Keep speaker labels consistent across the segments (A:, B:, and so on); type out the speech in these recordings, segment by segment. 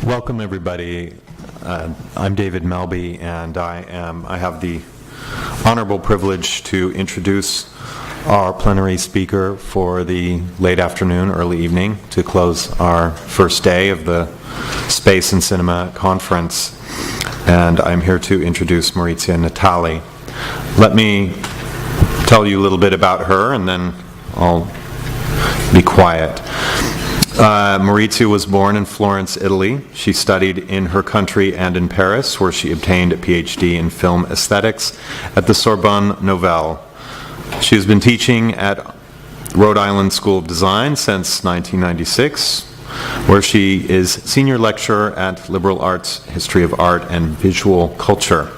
A: Welcome, everybody. I'm David Melbye, and I have the honorable privilege to introduce our plenary speaker for the late afternoon, early evening, to close our first day of the Space and Cinema Conference. And I'm here to introduce Maurizia Natali. Let me tell you a little bit about her, and then I'll be quiet. Maurizia was born in Florence, Italy. She studied in her country and in Paris, where she obtained a PhD in film aesthetics at the Sorbonne Nouvelle. She has been teaching at Rhode Island School of Design since 1996, where she is senior lecturer at Liberal Arts, History of Art, and Visual Culture.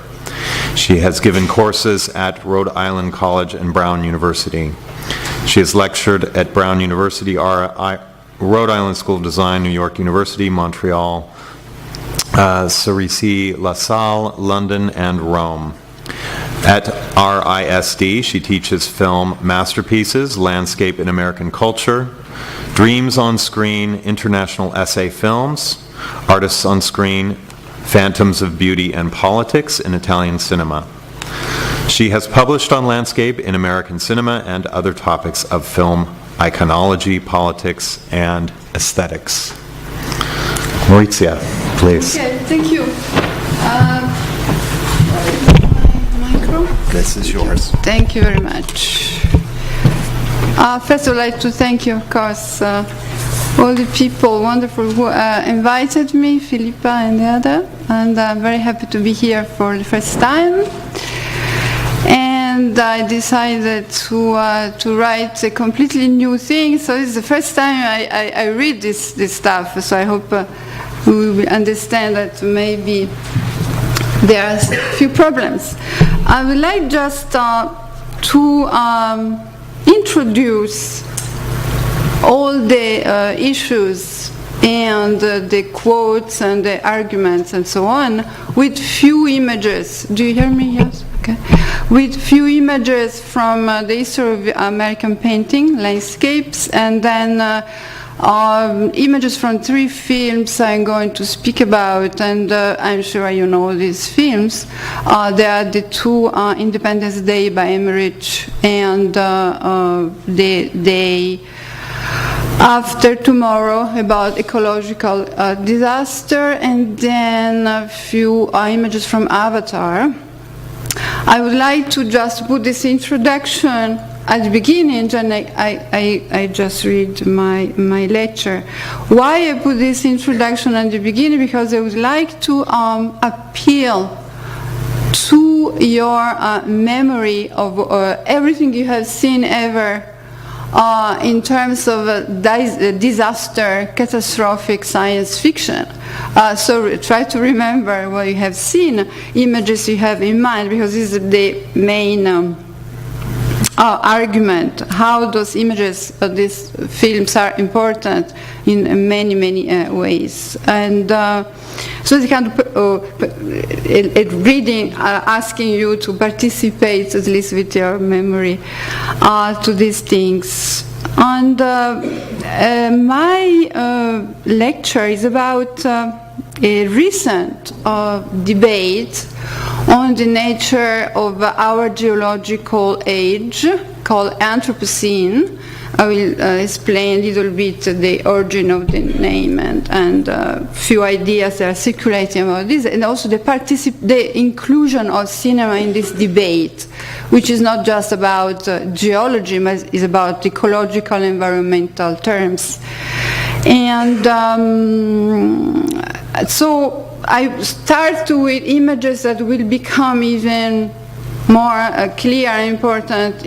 A: She has given courses at Rhode Island College and Brown University. She has lectured at Brown University, Rhode Island School of Design, New York University, Montreal, Cerisy, La Salle, London, and Rome. At RISD, she teaches film masterpieces, landscape in American culture, dreams on screen, international essay films, artists on screen, phantoms of beauty and politics in Italian cinema. She has published on landscape in American cinema and other topics of film iconology, politics, and aesthetics. Maurizia, please.
B: Okay, thank you. Micro?
A: This is yours.
B: Thank you very much. First, I'd like to thank you, of course, all the people, wonderful, who invited me, Philippa and the other, and I'm very happy to be here for the first time. And I decided to write a completely new thing. So this is the first time I read this stuff. So I hope we will understand that maybe there are a few problems. I would like just to introduce all the issues and the quotes and the arguments and so on with few images. Do you hear me? Yes? Okay. With few images from the history of American painting, landscapes, and then images from 3 films I'm going to speak about, and I'm sure you know these films. They are the 2 Independence Day by Emmerich and the Day After Tomorrow about ecological disaster, and then a few images from Avatar. I would like to just put this introduction at the beginning, and I just read my lecture. Why I put this introduction at the beginning? Because I would like to appeal to your memory of everything you have seen ever in terms of disaster, catastrophic science fiction. So try to remember what you have seen, images you have in mind, because this is the main argument, how those images of these films are important in many, many ways. And so it's kind of a reading asking you to participate, at least with your memory, to these things. And my lecture is about a recent debate on the nature of our geological age called Anthropocene. I will explain a little bit the origin of the name and a few ideas that are circulating about this, and also the inclusion of cinema in this debate, which is not just about geology, but is about ecological, environmental terms. And so I start with images that will become even more clear and important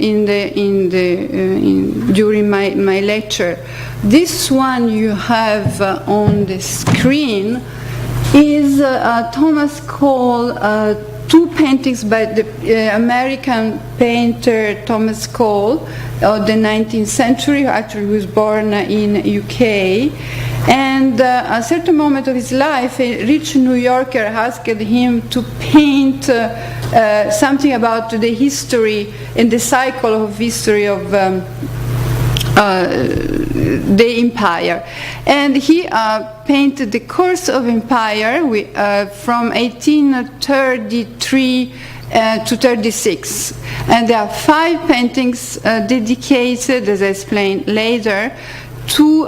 B: during my lecture. This one you have on the screen is Thomas Cole, 2 paintings by the American painter Thomas Cole of the 19th century, who actually was born in UK. And at a certain moment of his life, a rich New Yorker asked him to paint something about the history and the cycle of history of the empire. And he painted the course of empire from 1833 to 36. And there are 5 paintings dedicated, as I explained later, to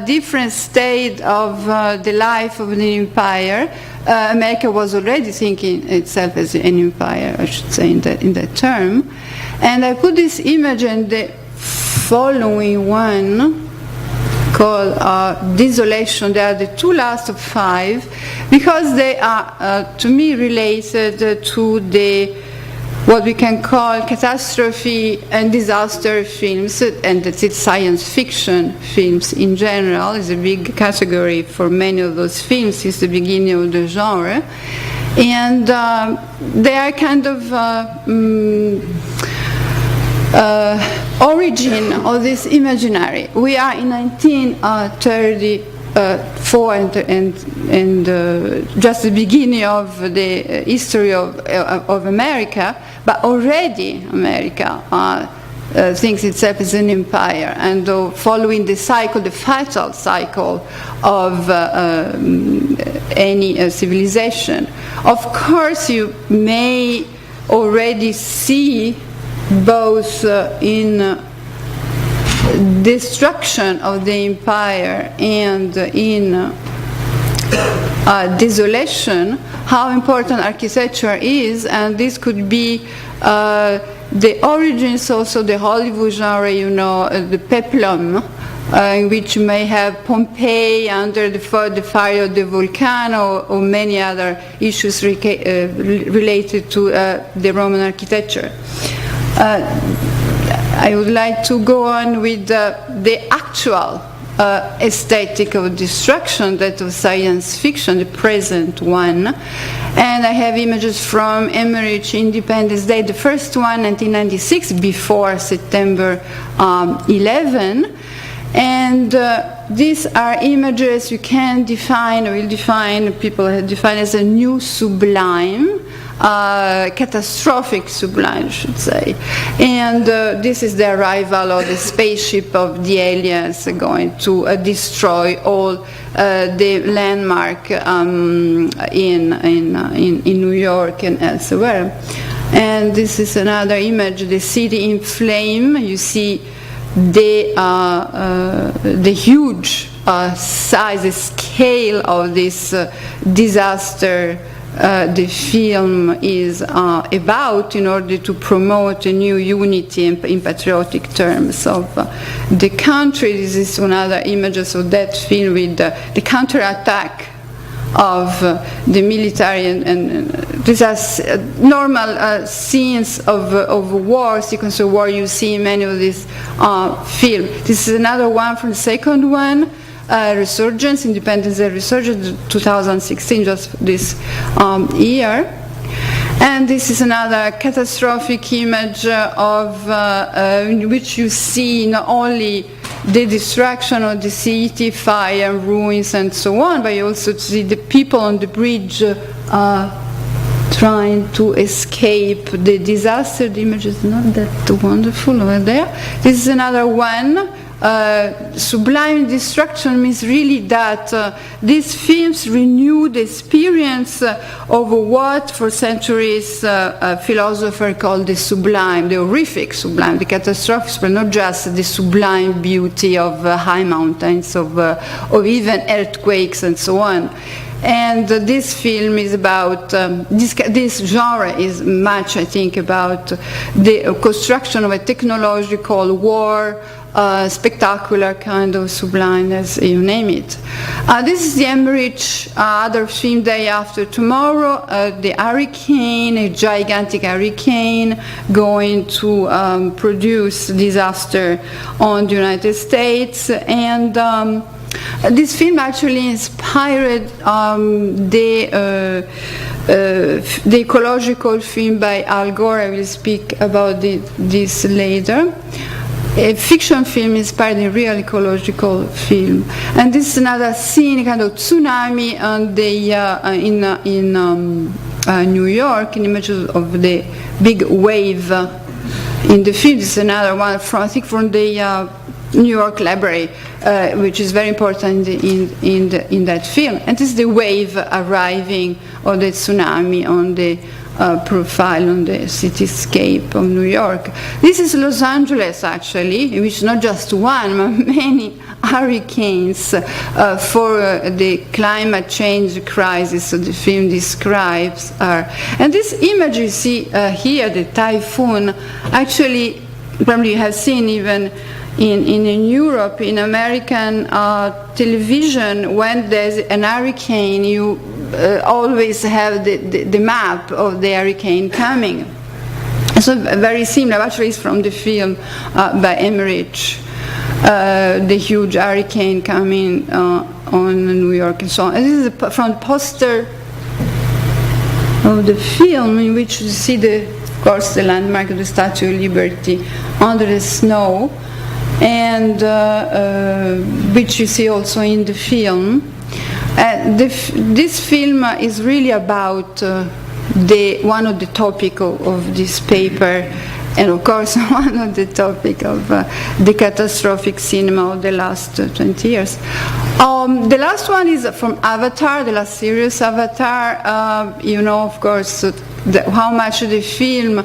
B: different state of the life of the empire. America was already thinking itself as an empire, I should say, in that term. And I put this image and the following one called Desolation. They are the 2 last of 5 because they are, to me, related to what we can call catastrophe and disaster films, and that's it, science fiction films in general is a big category for many of those films since the beginning of the genre. And they are kind of origin of this imaginary. We are in 1934 and just the beginning of the history of America, but already America thinks itself as an empire, and following the fatal cycle of any civilization. Of course, you may already see both in destruction of the empire and in desolation how important architecture is, and this could be the origins also the Hollywood genre, the peplum, in which you may have Pompeii under the fire of the volcano, or many other issues related to the Roman architecture. I would like to go on with the actual aesthetic of destruction, that of science fiction, the present one. And I have images from Emmerich Independence Day, the first one, 1996, before September 11. And these are images you can define, people have defined as a new sublime, catastrophic sublime, I should say. And this is the arrival of the spaceship of the aliens going to destroy all the landmark in New York and elsewhere. And this is another image, the city in flame. You see the huge size, the scale of this disaster the film is about, in order to promote a new unity in patriotic terms of the country. This is another images of that film with the counterattack of the military, and these are normal scenes of war, sequence of war you see in many of these films. This is another one from the second one, Resurgence, Independence Day Resurgence, 2016, just this year. And this is another catastrophic image of in which you see not only the destruction of the city, fire, ruins, and so on, but you also see the people on the bridge trying to escape the disaster. The image is not that wonderful over there. This is another one. Sublime destruction means really that these films renew the experience of what for centuries a philosopher called the sublime, the horrific sublime, the catastrophic, but not just the sublime beauty of high mountains, of even earthquakes and so on. And this film is about, this genre is much, I think, about the construction of a technological war, spectacular kind of sublime, as you name it. This is the Emmerich other film, Day After Tomorrow, the hurricane, a gigantic hurricane going to produce disaster on the United States. And this film actually inspired the ecological film by Al Gore. I will speak about this later. A fiction film inspired a real ecological film. And this is another scene, kind of tsunami on the, in New York, an image of the big wave in the film. This is another one from, I think, from the New York Library, which is very important in that film. And this is the wave arriving, or the tsunami on the profile on the cityscape of New York. This is Los Angeles, actually, which is not just one, but many hurricanes for the climate change crisis that the film describes are. And this image you see here, the typhoon, actually, probably you have seen even in Europe, in American television, when there's an hurricane, you always have the map of the hurricane coming. So very similar, actually it's from the film by Emmerich, the huge hurricane coming on New York and so on. And this is the front poster of the film, in which you see of course, the landmark of the Statue of Liberty under the snow, and which you see also in the film. This film is really about one of the topics of this paper, and of course one of the topics of the catastrophic cinema of the last 20 years. The last one is from Avatar, the last series, Avatar. You know, of course, how much the film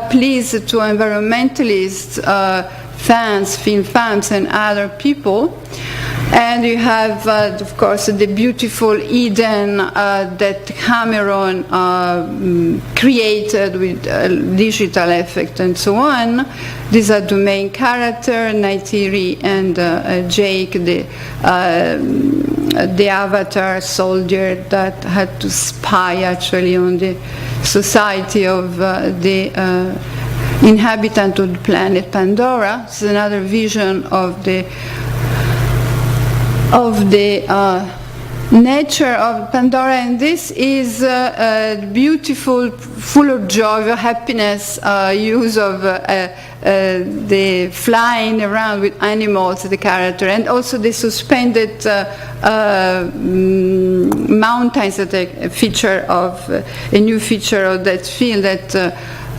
B: pleased to environmentalists, fans, film fans, and other people. And you have, of course, the beautiful Eden that Cameron created with digital effect and so on. These are the main characters, Neytiri and Jake, the avatar soldier that had to spy actually on the society of the inhabitant of the planet Pandora. This is another vision of the nature of Pandora, and this is beautiful, full of joy, of happiness, use of the flying around with animals, the character, and also the suspended mountains that are a new feature of that film that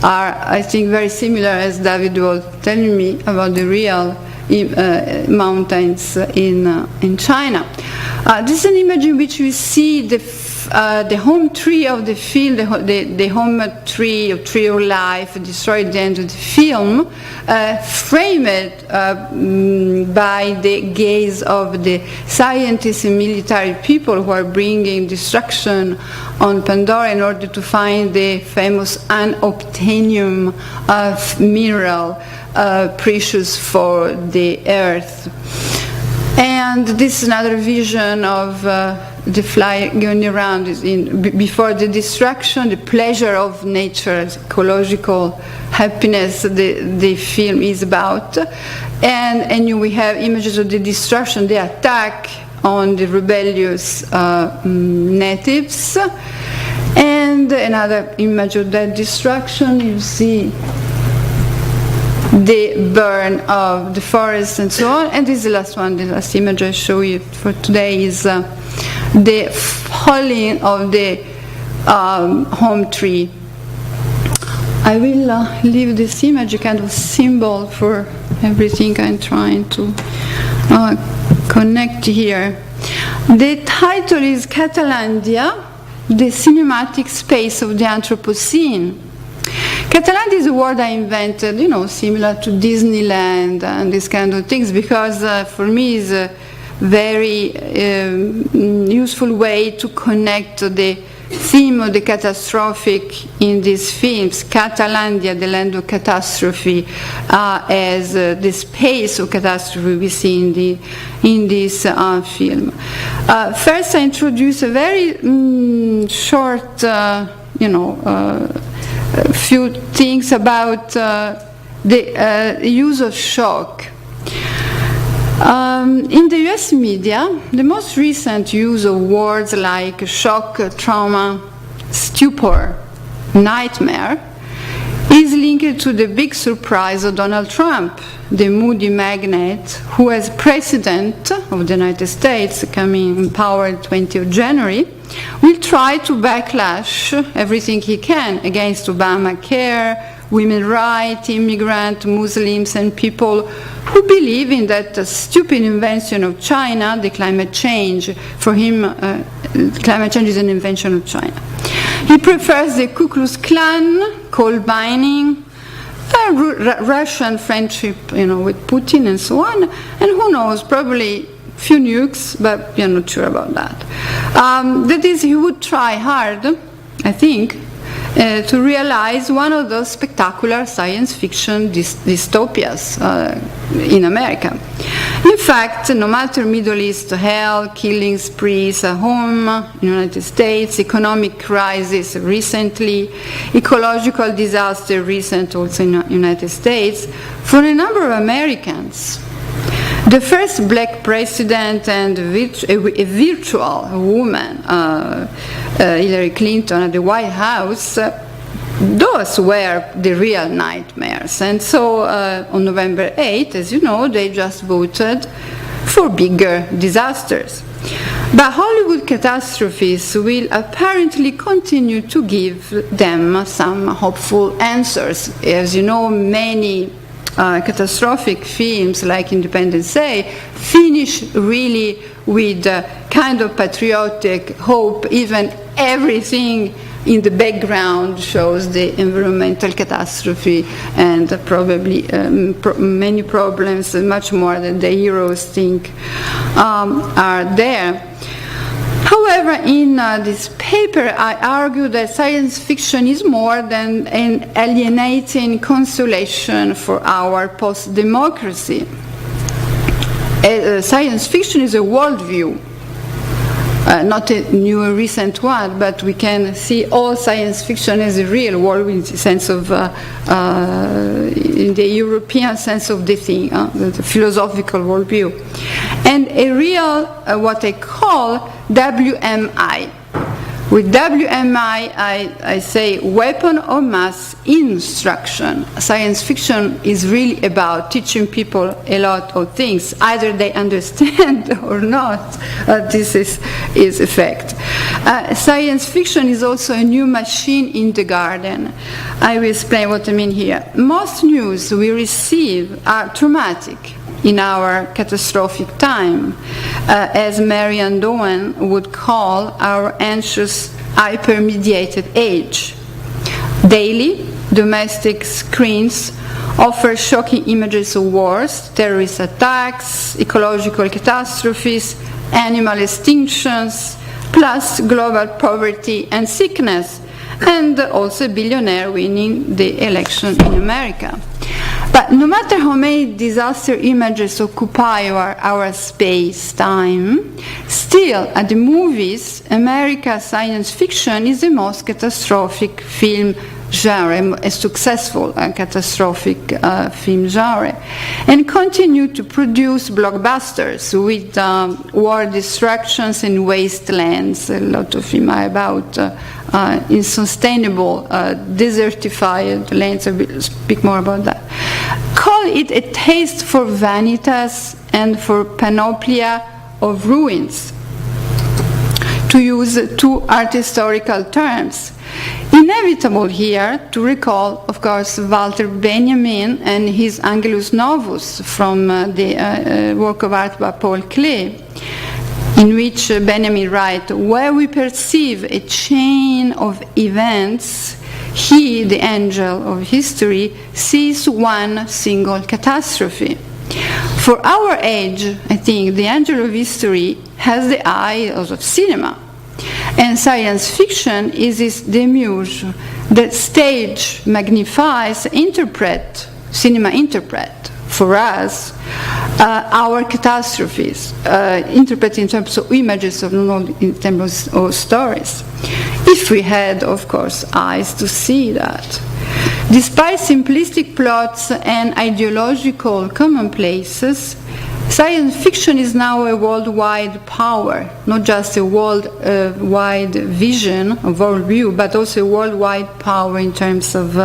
B: are, I think, very similar, as David was telling me, about the real mountains in China. This is an image in which we see the home tree of the film, the home tree of life destroyed at the end of the film, framed by the gaze of the scientists and military people who are bringing destruction on Pandora in order to find the famous unobtainium mineral, precious for the earth. And this is another vision of the fly going around before the destruction, the pleasure of nature, ecological happiness the film is about. And we have images of the destruction, the attack on the rebellious natives. And another image of that destruction, you see the burn of the forest and so on. And this is the last one, the last image I show you for today is the falling of the home tree. I will leave this image a kind of symbol for everything I'm trying to connect here. The title is Catalandia, the cinematic space of the Anthropocene. Catalandia is a word I invented, similar to Disneyland and these kind of things, because for me it's a very useful way to connect the theme of the catastrophic in these films, Catalandia, the land of catastrophe, as the space of catastrophe we see in this film. First, I introduce a very short, few things about the use of shock. In the US media, the most recent use of words like shock, trauma, stupor, nightmare is linked to the big surprise of Donald Trump, the moody magnate who, as president of the United States, coming in power 20th of January, will try to backlash everything he can against Obamacare, women's rights, immigrants, Muslims, and people who believe in that stupid invention of China, the climate change. For him, climate change is an invention of China. He prefers the Ku Klux Klan, coal mining, Russian friendship, with Putin and so on, and who knows, probably few nukes, but we are not sure about that. That is, he would try hard, I think, to realize one of those spectacular science fiction dystopias in America. In fact, no matter Middle East hell, killing sprees at home in the United States, economic crisis recently, ecological disaster recent also in the United States, for a number of Americans, the first black president and a virtual woman, Hillary Clinton at the White House, those were the real nightmares. And so on November 8th, as you know, they just voted for bigger disasters. But Hollywood catastrophes will apparently continue to give them some hopeful answers. As you know, many catastrophic films like Independence Day finish really with kind of patriotic hope. Even everything in the background shows the environmental catastrophe and probably many problems, much more than the heroes think are there. However, in this paper, I argue that science fiction is more than an alienating consolation for our post-democracy. Science fiction is a worldview, not a new recent one, but we can see all science fiction as a real world in the sense of, in the European sense of the thing, the philosophical worldview. And a real, what I call WMI. With WMI, I say weapon of mass instruction. Science fiction is really about teaching people a lot of things. Either they understand or not. This is a fact. Science fiction is also a new machine in the garden. I will explain what I mean here. Most news we receive are traumatic in our catastrophic time, as Marianne Doan would call our anxious, hyper-mediated age. Daily, domestic screens offer shocking images of wars, terrorist attacks, ecological catastrophes, animal extinctions, plus global poverty and sickness, and also a billionaire winning the election in America. But no matter how many disaster images occupy our space-time, still at the movies, America's science fiction is the most catastrophic film genre, a successful catastrophic film genre, and continue to produce blockbusters with war destructions and wastelands. A lot of them are about unsustainable, desertified lands. I will speak more about that. Call it a taste for vanitas and for panoplia of ruins, to use two art historical terms. Inevitable here to recall, of course, Walter Benjamin and his Angelus Novus from the work of art by Paul Klee, in which Benjamin writes, where we perceive a chain of events, he, the angel of history, sees one single catastrophe. For our age, I think, the angel of history has the eye of cinema. And science fiction is this demiurge that stage magnifies, cinema interpret for us our catastrophes, interpret in terms of images, not in terms of stories. If we had, of course, eyes to see that. Despite simplistic plots and ideological commonplaces, science fiction is now a worldwide power, not just a worldwide vision, a worldview, but also a worldwide power in terms of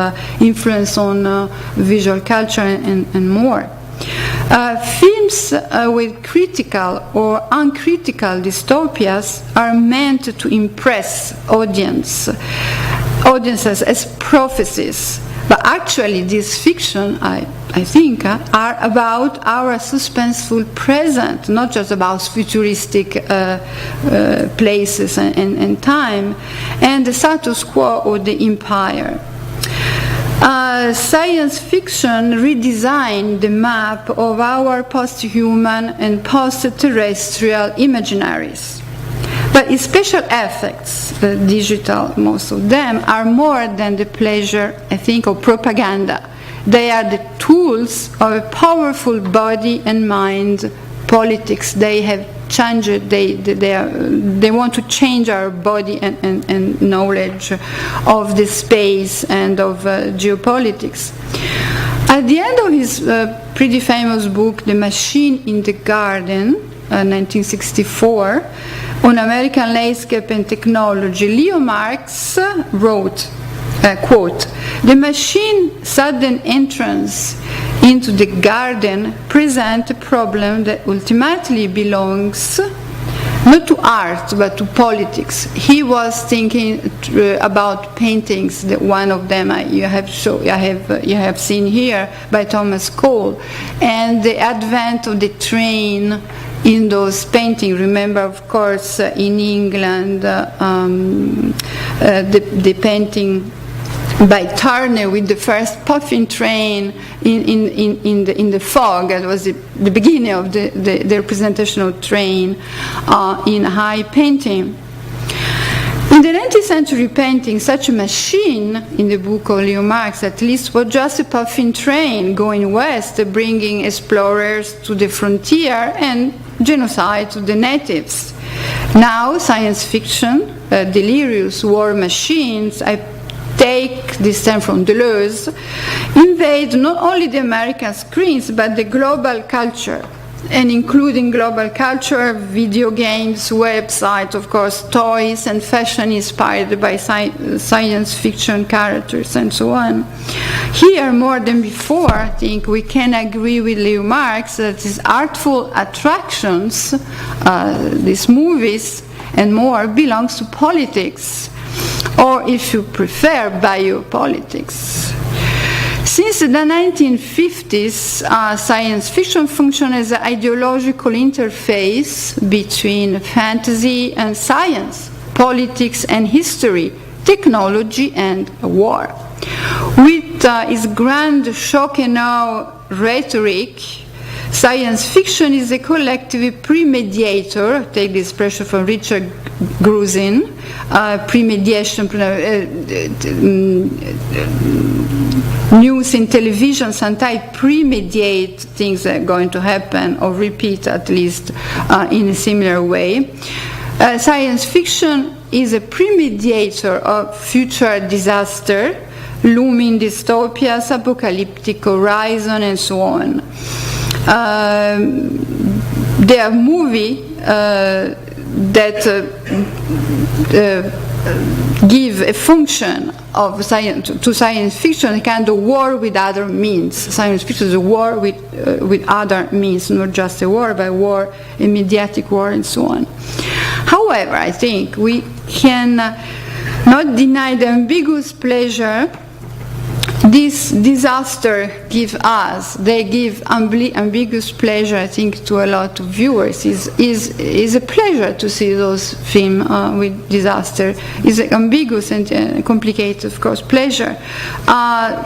B: influence on visual culture and more. Films with critical or uncritical dystopias are meant to impress audiences as prophecies But actually, this fiction, I think, are about our suspenseful present, not just about futuristic places and time, and the status quo of the empire. Science fiction redesigned the map of our post-human and post-terrestrial imaginaries. But its special effects, digital, most of them, are more than the pleasure, I think, of propaganda. They are the tools of a powerful body and mind politics. They have changed, they want to change our body and knowledge of the space and of geopolitics. At the end of his pretty famous book, The Machine in the Garden, 1964, on American landscape and technology, Leo Marx wrote, quote, "The machine's sudden entrance into the garden presents a problem that ultimately belongs not to art but to politics." He was thinking about paintings. One of them you have seen here by Thomas Cole, and the advent of the train in those paintings. Remember, of course, in England, the painting by Turner with the first puffin train in the fog. That was the beginning of the representation of train in high painting. In the 19th century painting, such a machine, in the book of Leo Marx at least, was just a puffin train going west, bringing explorers to the frontier and genocide to the natives. Now, science fiction, delirious war machines, I take this term from Deleuze, invade not only the American screens but the global culture, and including global culture, video games, websites, of course, toys and fashion inspired by science fiction characters and so on. Here, more than before, I think we can agree with Leo Marx that these artful attractions, these movies and more, belongs to politics, or if you prefer, biopolitics. Since the 1950s, science fiction functioned as an ideological interface between fantasy and science, politics and history, technology and war. With its grand shock and awe rhetoric, science fiction is a collective premediator, take this expression from Richard Grusin, premediation, news in television sometimes premediate things that are going to happen or repeat at least in a similar way. Science fiction is a premediator of future disaster, looming dystopias, apocalyptic horizon, and so on. There are movies that give a function of to science fiction, a kind of war with other means. Science fiction is a war with other means, not just a war, but war, a mediatic war, and so on. However, I think we can not deny the ambiguous pleasure this disaster gives us. They give ambiguous pleasure, I think, to a lot of viewers. Is a pleasure to see those films with disaster. It's ambiguous and complicated, of course, pleasure.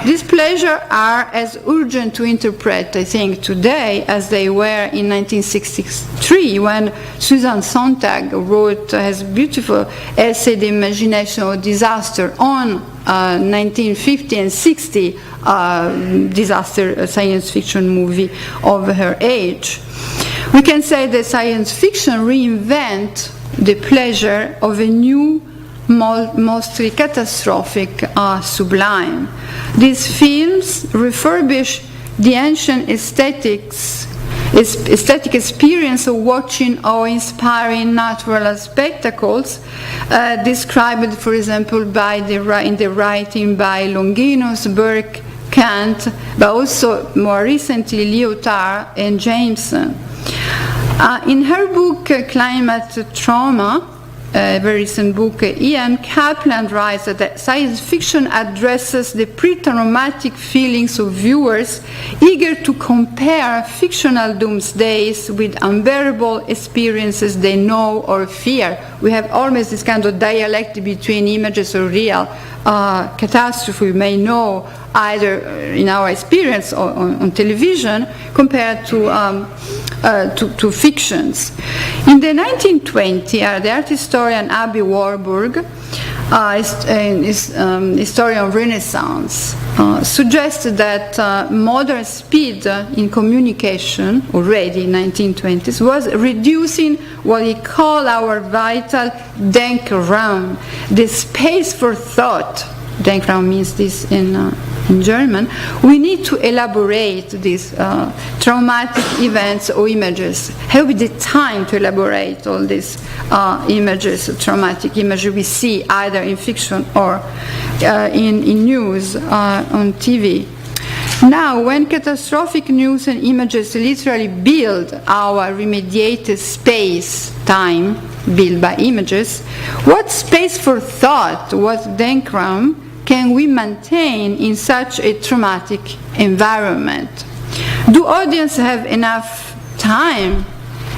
B: These pleasures are as urgent to interpret, I think, today as they were in 1963 when Susan Sontag wrote his beautiful essay, The Imagination of Disaster, on 1950 and 60 disaster science fiction movie of her age. We can say that science fiction reinvent the pleasure of a new, mostly catastrophic sublime. These films refurbish the ancient aesthetic experience of watching awe-inspiring natural spectacles, described, for example, in the writing by Longinus, Burke, Kant, but also more recently Lyotard and Jameson. In her book Climate Trauma, a very recent book, Ian Kaplan writes that science fiction addresses the pre-traumatic feelings of viewers eager to compare fictional doomsdays with unbearable experiences they know or fear. We have almost this kind of dialect between images of real catastrophe we may know either in our experience or on television compared to fictions. In the 1920s, the art historian Abby Warburg, historian of Renaissance, suggested that modern speed in communication, already in 1920s, was reducing what he called our vital Denkraum, the space for thought. Denkraum means this in German. We need to elaborate these traumatic events or images. Have we the time to elaborate all these images, traumatic images we see either in fiction or in news, on TV? Now, when catastrophic news and images literally build our remediated space-time built by images, what space for thought, what Denkraum, can we maintain in such a traumatic environment? Do audiences have enough time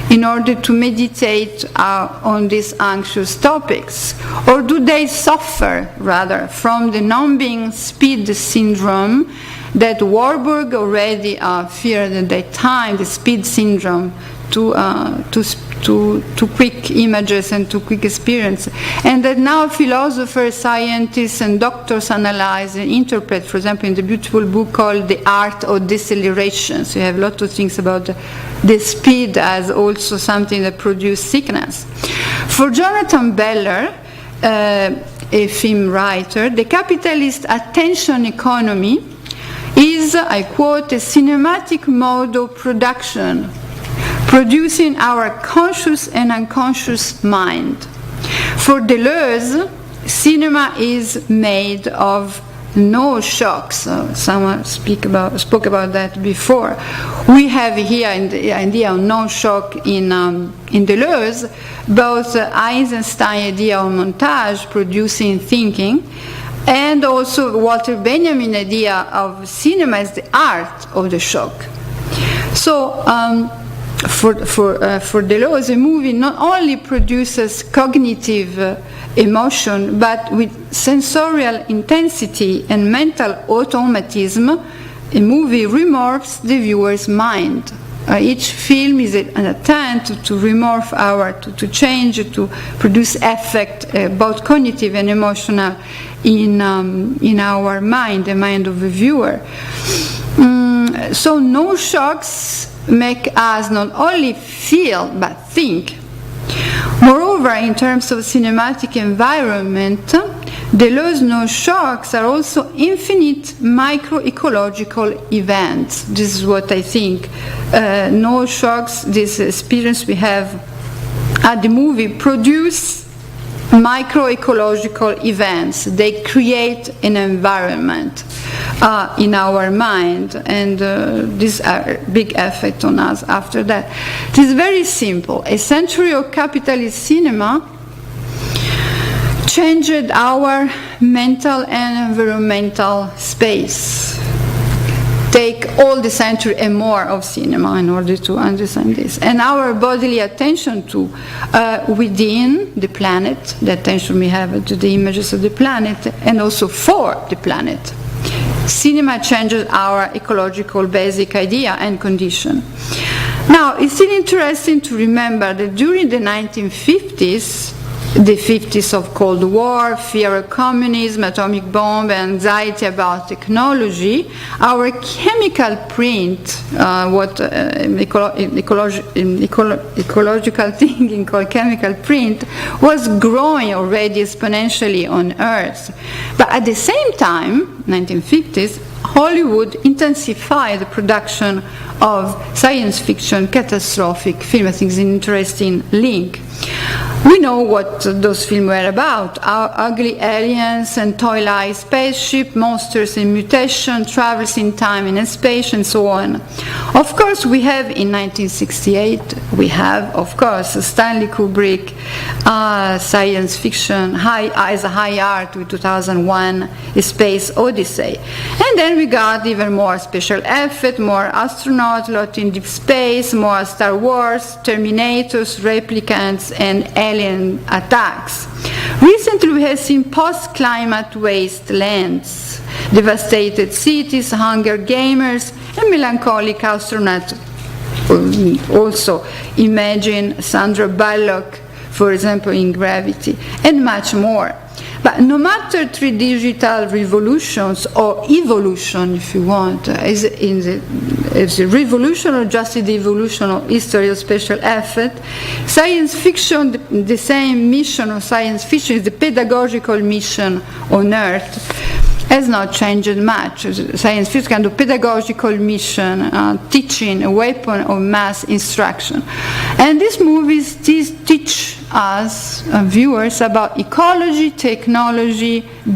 B: in order to meditate on these anxious topics? Or do they suffer, rather, from the numbing speed syndrome that Warburg already feared at that time, the speed syndrome, to quick images and to quick experience, and that now philosophers, scientists, and doctors analyze and interpret, for example, in the beautiful book called The Art of Deceleration. So you have a lot of things about the speed as also something that produces sickness. For Jonathan Beller, a film writer, the capitalist attention economy is, I quote, a cinematic mode of production, producing our conscious and unconscious mind. For Deleuze, cinema is made of no shocks. Someone spoke about that before. We have here the idea of no shock in Deleuze, both Eisenstein's idea of montage producing thinking, and also Walter Benjamin's idea of cinema as the art of the shock. So, for Deleuze, a movie not only produces cognitive emotion, but with sensorial intensity and mental automatism, a movie remorphs the viewer's mind. Each film is an attempt to remorph to change, to produce affect, both cognitive and emotional, in our mind, the mind of the viewer. So no shocks make us not only feel but think. Moreover, in terms of cinematic environment, Deleuze's no shocks are also infinite microecological events. This is what I think. No shocks, this experience we have at the movie, produce microecological events. They create an environment in our mind, and these are big effect on us after that. It is very simple. A century of capitalist cinema changed our mental and environmental space. Take all the century and more of cinema in order to understand this. And our bodily attention to within the planet, the attention we have to the images of the planet, and also for the planet. Cinema changes our ecological basic idea and condition. Now, it's still interesting to remember that during the 1950s, the 50s of Cold War, fear of communism, atomic bomb, anxiety about technology, our chemical print, what ecological thinking called chemical print, was growing already exponentially on Earth. But at the same time, 1950s, Hollywood intensified the production of science fiction, catastrophic film. I think it's an interesting link. We know what those films were about: ugly aliens and toy-like spaceship, monsters and mutation, travels in time and space, and so on. Of course, we have in 1968, of course, Stanley Kubrick, science fiction, as a high art with 2001, A Space Odyssey. And then we got even more special effect, more astronauts, lot in deep space, more Star Wars, Terminators, replicants, and alien attacks. Recently we have seen post-climate wastelands, devastated cities, Hunger Gamers, and melancholic astronauts. Also imagine Sandra Bullock, for example, in Gravity, and much more. But no matter three digital revolutions, or evolution if you want, is a revolution or just the evolution of history of special effect, science fiction, the same mission of science fiction is the pedagogical mission on Earth, has not changed much. Science fiction kind of pedagogical mission, teaching, a weapon of mass instruction. And these movies teach us, viewers, about ecology, technology, and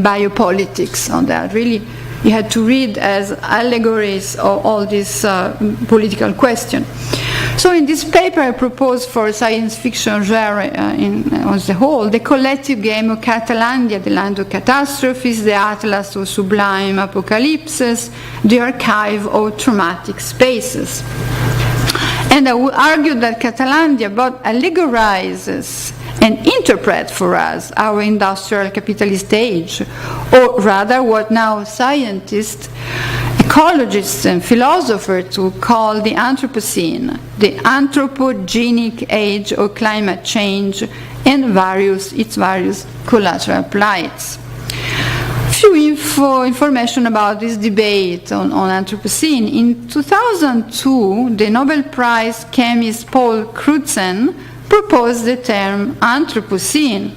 B: biopolitics on that. Really, you had to read as allegories of all these political questions. So in this paper I propose for science fiction genre as a whole, the collective game of Catalandia, the land of catastrophes, the atlas of sublime apocalypses, the archive of traumatic spaces. And I would argue that Catalandia both allegorizes and interprets for us our industrial capitalist age, or rather what now scientists, ecologists and philosophers would call the Anthropocene, the anthropogenic age of climate change and its various collateral plights. Few information about this debate on Anthropocene. In 2002, the Nobel Prize chemist Paul Crutzen proposed the term Anthropocene.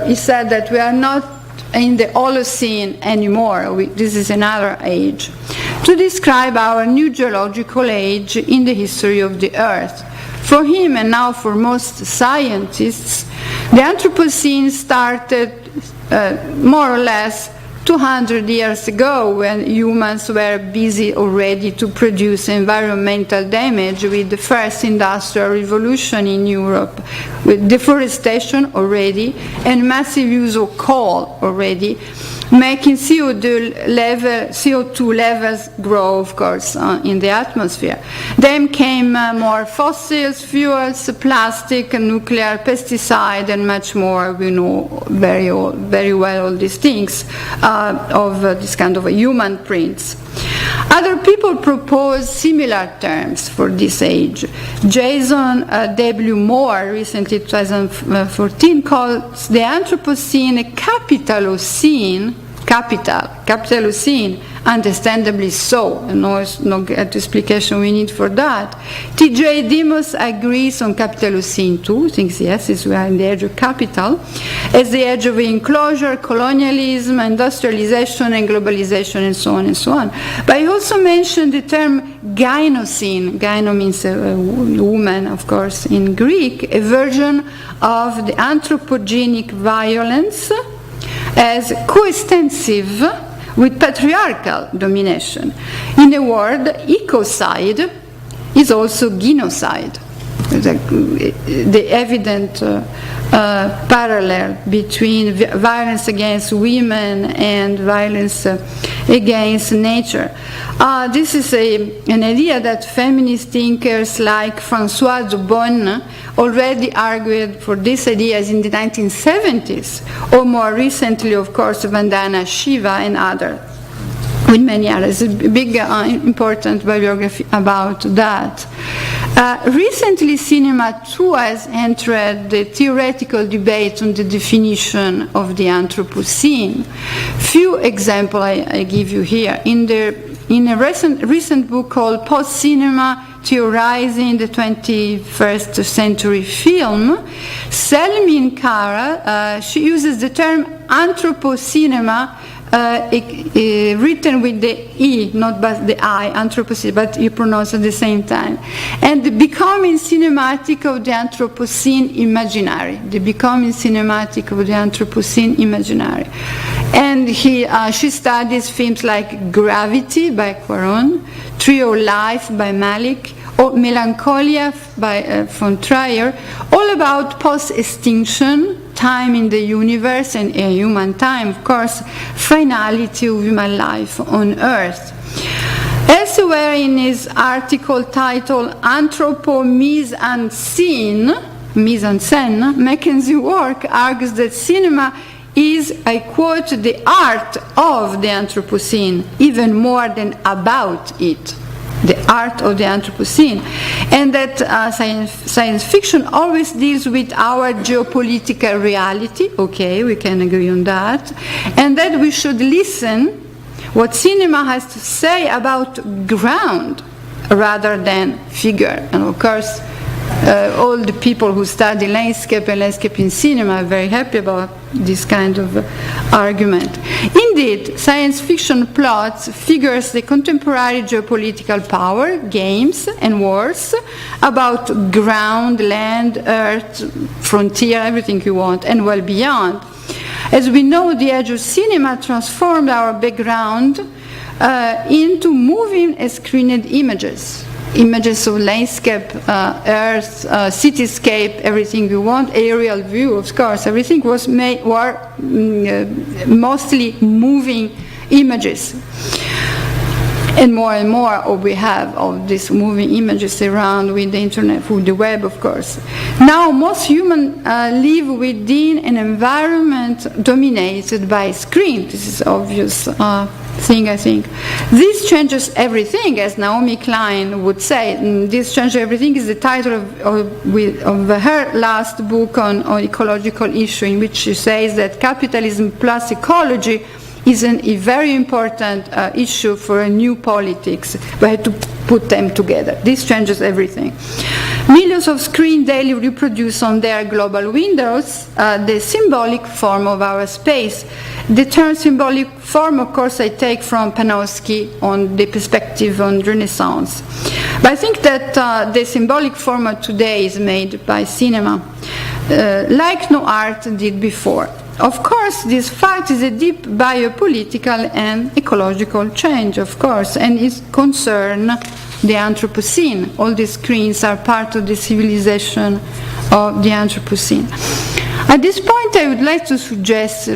B: He said that we are not in the Holocene anymore. This is another age, to describe our new geological age in the history of the Earth. For him, and now for most scientists, the Anthropocene started more or less 200 years ago, when humans were busy already to produce environmental damage with the first industrial revolution in Europe, with deforestation already and massive use of coal already, making CO2 levels grow, of course, in the atmosphere. Then came more fossils, fuels, plastic, nuclear, pesticide, and much more. We know very well all these things of this kind of human prints. Other people propose similar terms for this age. Jason W. Moore, recently 2014, calls the Anthropocene a capitalocene, capitalocene, understandably so, and no explication we need for that. T.J. Demos agrees on capitalocene too, thinks yes, we are in the age of capital, as the age of enclosure, colonialism, industrialization and globalization, and so on and so on. But he also mentioned the term gynocene. Gyno means a woman, of course, in Greek, a version of the anthropogenic violence as coextensive with patriarchal domination. In a word, ecocide is also genocide. The evident parallel between violence against women and violence against nature. This is an idea that feminist thinkers like Françoise de Bonne already argued for these ideas in the 1970s, or more recently, of course, Vandana Shiva and others, with many others. A big, important bibliography about that. Recently, cinema too has entered the theoretical debate on the definition of the Anthropocene. Few examples I give you here. In a recent book called Post-Cinema, Theorizing the 21st Century Film, Selmin Kara, she uses the term anthropocinema written with the E, not but the I, Anthropocene, but you pronounce at the same time. And the becoming cinematic of the Anthropocene imaginary. The becoming cinematic of the Anthropocene imaginary. And she studies films like Gravity by Quaron, Tree of Life by Malik, or Melancholia from Trier, all about post-extinction, time in the universe and human time, of course, finality of human life on Earth. Elsewhere in his article titled Mise en scène, Mackenzie's work argues that cinema is, I quote, the art of the Anthropocene, even more than about it. The art of the Anthropocene, and that science fiction always deals with our geopolitical reality, okay, we can agree on that, and that we should listen what cinema has to say about ground rather than figure. And of course, all the people who study landscape and landscape in cinema are very happy about this kind of argument. Indeed, science fiction plots figures the contemporary geopolitical power, games and wars about ground, land, earth, frontier, everything you want, and well beyond. As we know, the age of cinema transformed our background into moving screened images. Images of landscape, earth, cityscape, everything you want, aerial view, of course, everything were mostly moving images. And more we have of these moving images around with the internet, with the web, of course. Now, most humans live within an environment dominated by screen. This is obvious thing, I think. This changes everything, as Naomi Klein would say. This changes everything is the title of her last book on ecological issue, in which she says that capitalism plus ecology is a very important issue for a new politics. We have to put them together. This changes everything. Millions of screens daily reproduce on their global windows the symbolic form of our space. The term symbolic form, of course, I take from Panofsky on the perspective on Renaissance. But I think that the symbolic form of today is made by cinema, like no art did before. Of course, this fact is a deep biopolitical and ecological change, of course, and it concerns the Anthropocene. All these screens are part of the civilization of the Anthropocene. At this point, I would like to suggest,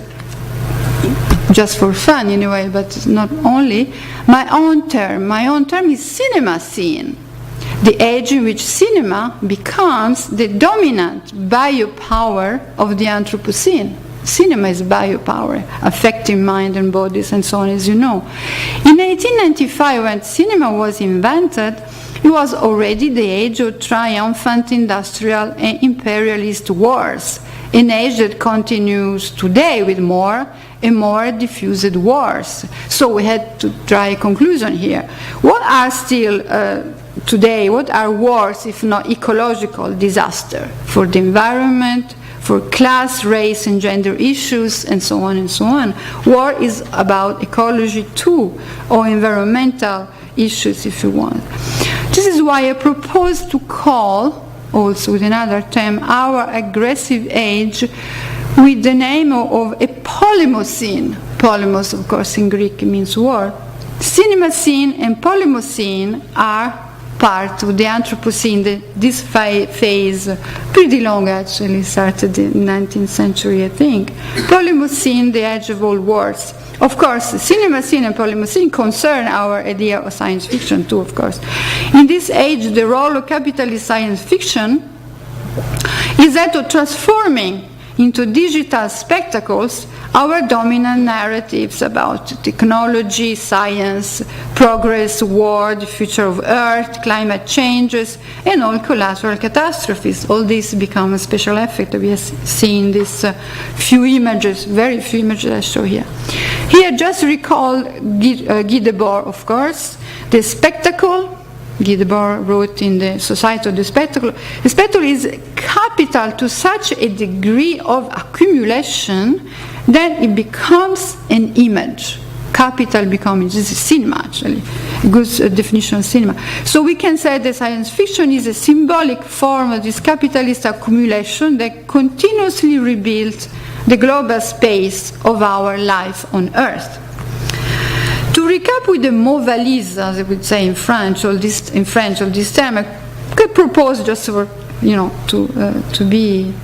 B: just for fun anyway, but not only, my own term. My own term is cinema scene, the age in which cinema becomes the dominant biopower of the Anthropocene. Cinema is biopower, affecting mind and bodies and so on, as you know. In 1895, when cinema was invented, it was already the age of triumphant industrial and imperialist wars, an age that continues today with more and more diffused wars. So we had to try a conclusion here. What are still today, what are wars if not ecological disaster for the environment, for class, race, and gender issues, and so on and so on. War is about ecology too, or environmental issues, if you want. This is why I propose to call, also with another term, our aggressive age with the name of a polymocene. Polymos, of course, in Greek means war. Cinema scene and polymocene are part of the Anthropocene. This phase, pretty long actually, started in the 19th century, I think. Polymocene, the age of all wars. Of course, cinema scene and polymocene concern our idea of science fiction too, of course. In this age, the role of capitalist science fiction is that of transforming into digital spectacles our dominant narratives about technology, science, progress, war, the future of Earth, climate changes, and all collateral catastrophes. All this become a special effect. We have seen these few images, very few images I show here. Here, just recall Guy Debord, of course, the spectacle. Guy Debord wrote in the Society of the Spectacle. The spectacle is capital to such a degree of accumulation then it becomes an image. Capital becoming, this is cinema actually, a good definition of cinema. So we can say that science fiction is a symbolic form of this capitalist accumulation that continuously rebuilds the global space of our life on Earth. To recap with the mot valise, as I would say in French, of this term, I could propose just for, to be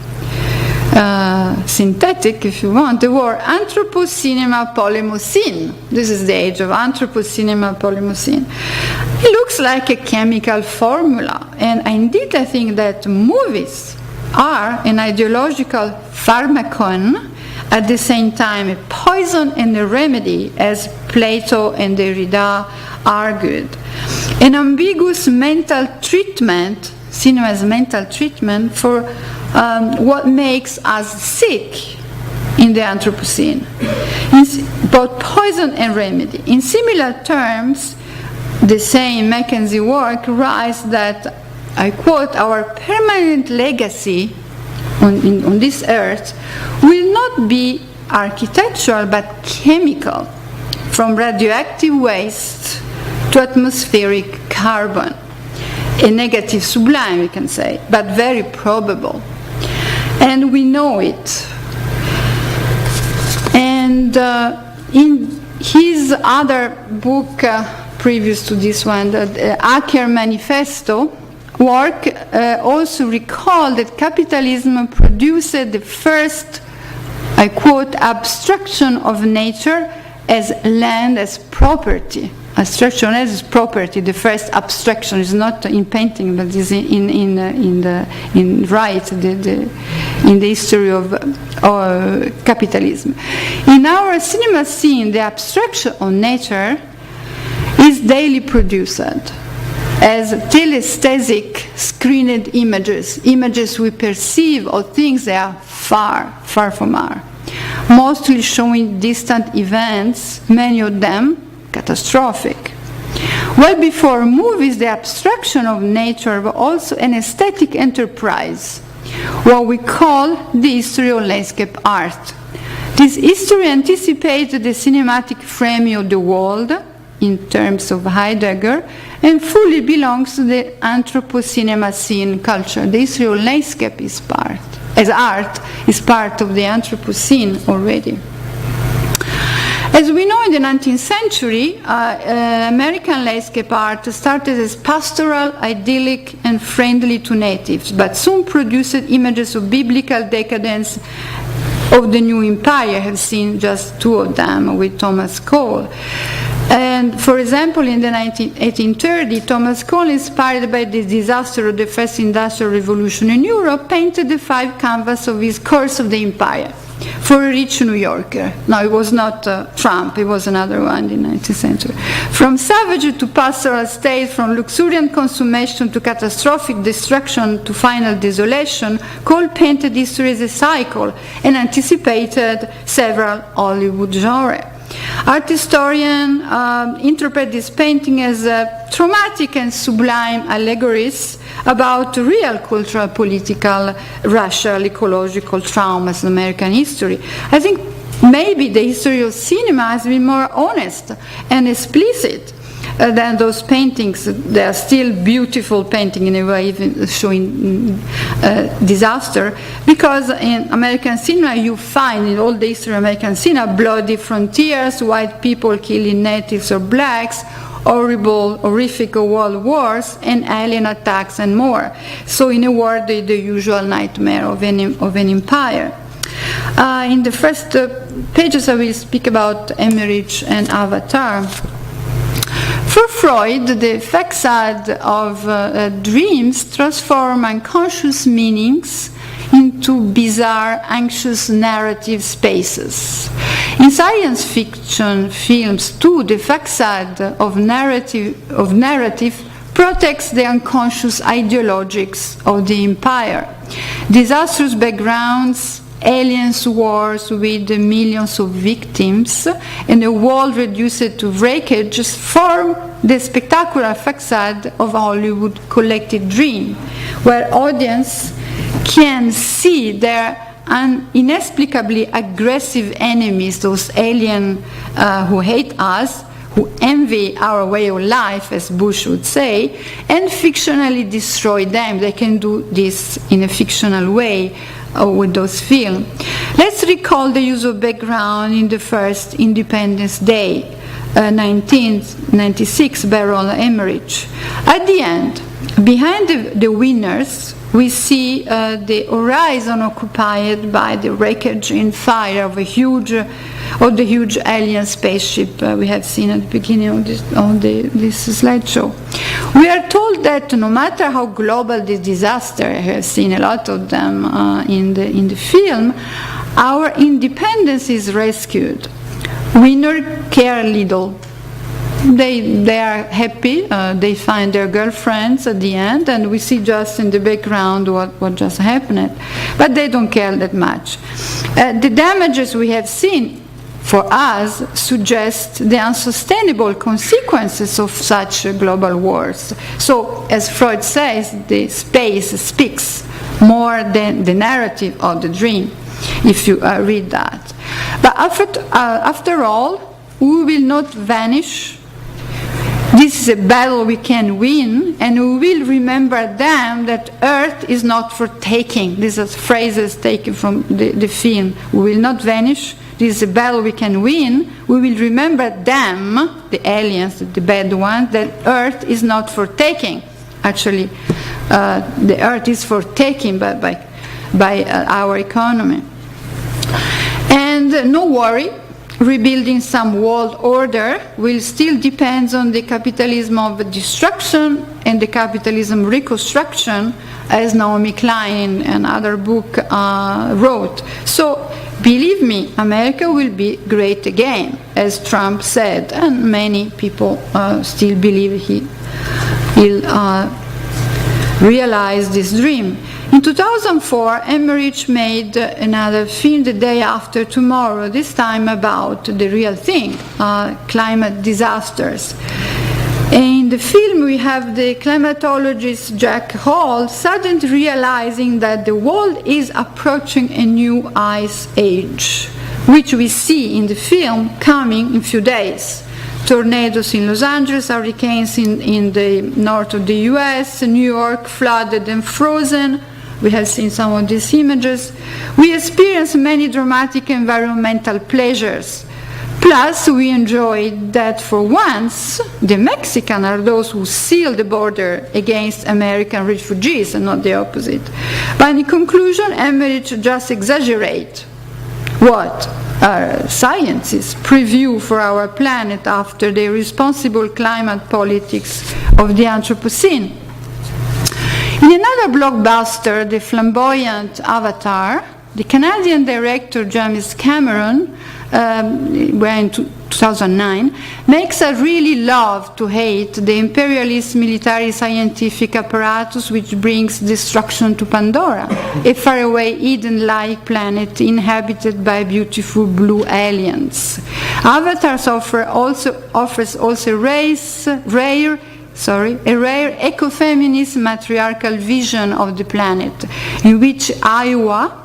B: synthetic, if you want, the word Anthropocinema Polymocene. This is the age of Anthropocinema Polymocene. It looks like a chemical formula, and indeed I think that movies are an ideological pharmacon, at the same time a poison and a remedy, as Plato and Derrida argued. An ambiguous mental treatment, cinema's mental treatment for what makes us sick in the Anthropocene, both poison and remedy. In similar terms, the same Mackenzie work writes that, I quote, our permanent legacy on this earth will not be architectural but chemical, from radioactive waste to atmospheric carbon. A negative sublime, we can say, but very probable. And we know it. And in his other book, previous to this one, the Acker Manifesto, work also recalled that capitalism produced the first, I quote, abstraction of nature as land as property. Abstraction as property, the first abstraction is not in painting, but is in the history of capitalism. In our cinema scene, the abstraction of nature is daily produced as telesthetic screened images we perceive of things that are far, far from us, mostly showing distant events, many of them catastrophic. Well before movies, the abstraction of nature was also an aesthetic enterprise, what we call the history of landscape art. This history anticipates the cinematic framing of the world in terms of Heidegger and fully belongs to the Anthropocinema scene culture. The history of landscape is part of the Anthropocene already. As we know, in the 19th century, American landscape art started as pastoral, idyllic, and friendly to natives, but soon produced images of biblical decadence of the new empire. I have seen just two of them with Thomas Cole. And for example, in the 1830, Thomas Cole, inspired by the disaster of the first industrial revolution in Europe, painted the 5 canvases of his Curse of the Empire for a rich New Yorker. Now, it was not Trump, it was another one in the 19th century. From savage to pastoral state, from luxuriant consummation to catastrophic destruction to final desolation, Cole painted history as a cycle and anticipated several Hollywood genres. Art historians interpret this painting as traumatic and sublime allegories about real cultural, political, racial, ecological traumas in American history. I think maybe the history of cinema has been more honest and explicit than those paintings. They are still beautiful paintings in a way, even showing disaster, because in American cinema you find in all the history of American cinema bloody frontiers, white people killing natives or blacks, horrible, horrific world wars, and alien attacks and more. So in a word, the usual nightmare of an empire. In the first pages I will speak about Emmerich and Avatar. For Freud, the facade of dreams transform unconscious meanings into bizarre, anxious narrative spaces. In science fiction films, too, the facade of narrative protects the unconscious ideologies of the empire. Disastrous backgrounds, aliens wars with millions of victims, and a world reduced to wreckage form the spectacular facade of Hollywood collective dream, where audience can see their inexplicably aggressive enemies, those aliens who hate us, who envy our way of life, as Bush would say, and fictionally destroy them. They can do this in a fictional way with those films. Let's recall the use of background in the first Independence Day, 1996, by Roland Emmerich. At the end, behind the winners, we see the horizon occupied by the wreckage and fire of the huge alien spaceship we have seen at the beginning of this slideshow. We are told that no matter how global the disaster, I have seen a lot of them in the film, our independence is rescued. Winners care little. They are happy, they find their girlfriends at the end, and we see just in the background what just happened. But they don't care that much. The damages we have seen for us suggest the unsustainable consequences of such global wars. So, as Freud says, the space speaks more than the narrative of the dream, if you read that. But after all, we will not vanish. This is a battle we can win, and we will remember them that Earth is not for taking. These are phrases taken from the film. We will not vanish. This is a battle we can win. We will remember them, the aliens, the bad ones, that Earth is not for taking. Actually, the Earth is for taking by our economy. And no worry. Rebuilding some world order will still depend on the capitalism of destruction and the capitalism reconstruction, as Naomi Klein in another book wrote. So, believe me, America will be great again, as Trump said, and many people still believe he'll realize this dream. In 2004, Emmerich made another film, The Day After Tomorrow, this time about the real thing, climate disasters. In the film, we have the climatologist Jack Hall suddenly realizing that the world is approaching a new ice age, which we see in the film coming in a few days. Tornadoes in Los Angeles, hurricanes in the north of the US, New York flooded and frozen. We have seen some of these images. We experience many dramatic environmental pleasures. Plus, we enjoyed that for once, the Mexicans are those who seal the border against American refugees and not the opposite. But in conclusion, Emmerich just exaggerates what our scientists preview for our planet after the irresponsible climate politics of the Anthropocene. In another blockbuster, The Flamboyant Avatar, the Canadian director James Cameron, in 2009, makes us really love to hate the imperialist military scientific apparatus which brings destruction to Pandora, a faraway Eden-like planet inhabited by beautiful blue aliens. Avatar offers also a rare ecofeminist matriarchal vision of the planet, in which Iowa,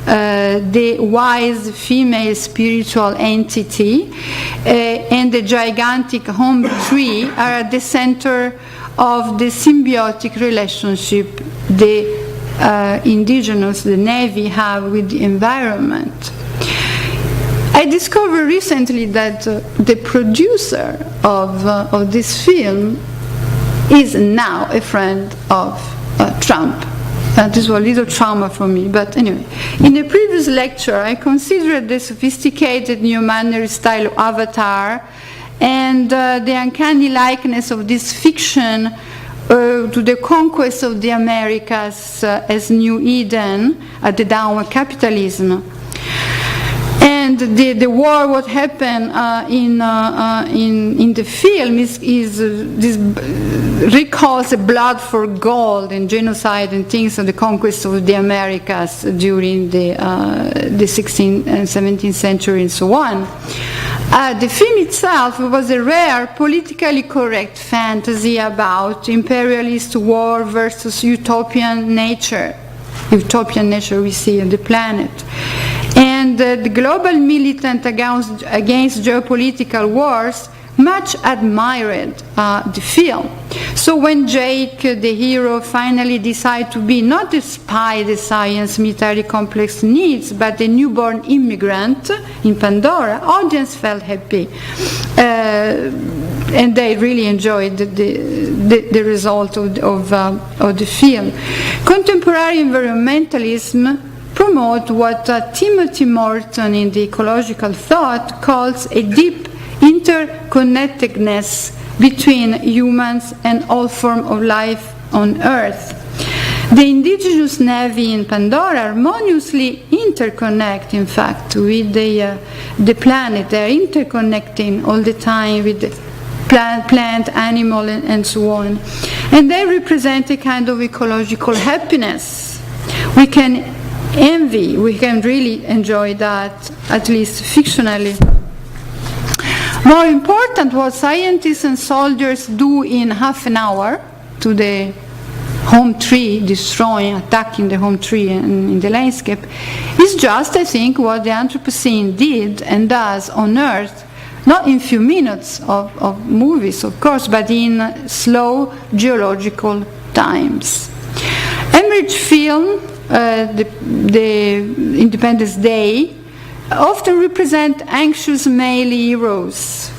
B: the wise female spiritual entity, and the gigantic home tree are at the center of the symbiotic relationship the indigenous, the Navy, have with the environment. I discovered recently that the producer of this film is now a friend of Trump. This was a little trauma for me, but anyway. In a previous lecture, I considered the sophisticated neo-mannerist style of Avatar and the uncanny likeness of this fiction to the conquest of the Americas as New Eden at the dawn of capitalism. And the war, what happened in the film is this recalls the blood for gold and genocide and things of the conquest of the Americas during the 16th and 17th century and so on. The film itself was a rare politically correct fantasy about imperialist war versus utopian nature. utopian nature we see on the planet. And the global militant against geopolitical wars much admired the film. So when Jake, the hero, finally decided to be not a spy the science military complex needs, but a newborn immigrant in Pandora, audience felt happy. And they really enjoyed the result of the film. Contemporary environmentalism promote what Timothy Morton in the ecological thought calls a deep interconnectedness between humans and all forms of life on Earth. The indigenous Navy in Pandora harmoniously interconnect, in fact, with the planet. They are interconnecting all the time with the plant, animal, and so on. And they represent a kind of ecological happiness. We can envy, we can really enjoy that, at least fictionally. More important, what scientists and soldiers do in half an hour to the home tree, destroying, attacking the home tree in the landscape, is just, I think, what the Anthropocene did and does on Earth, not in few minutes of movies, of course, but in slow geological times. Emmerich film, the Independence Day, often represent anxious male heroes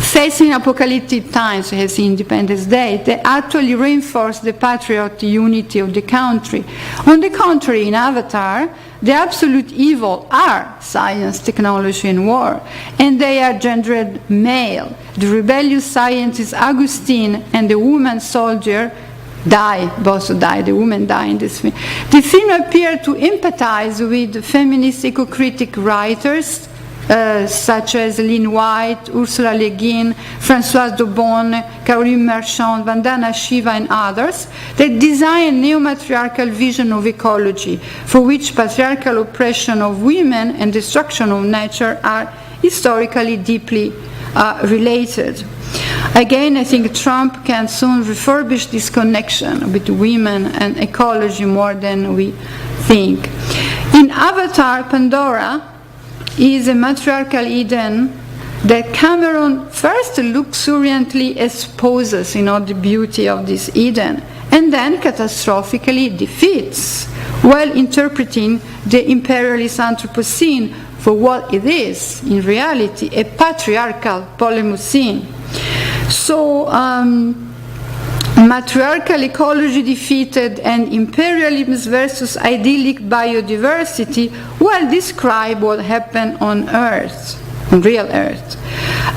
B: facing apocalyptic times, as in Independence Day. They actually reinforce the patriotic unity of the country. On the contrary, in Avatar, the absolute evil are science, technology, and war, and they are gendered male. The rebellious scientist Augustine and the woman soldier both die, the women die in this film. The film appeared to empathize with feminist eco-critic writers such as Lynn White, Ursula Le Guin, Françoise Daubonne, Caroline Marchand, Vandana Shiva, and others that design a neo-matriarchal vision of ecology, for which patriarchal oppression of women and destruction of nature are historically deeply related. Again, I think Trump can soon refurbish this connection between women and ecology more than we think. In Avatar, Pandora is a matriarchal Eden that Cameron first luxuriantly exposes in all the beauty of this Eden, and then catastrophically defeats, while interpreting the imperialist Anthropocene for what it is, in reality, a patriarchal Polemocene. So, matriarchal ecology defeated and imperialism versus idyllic biodiversity well describe what happened on Earth, on real Earth.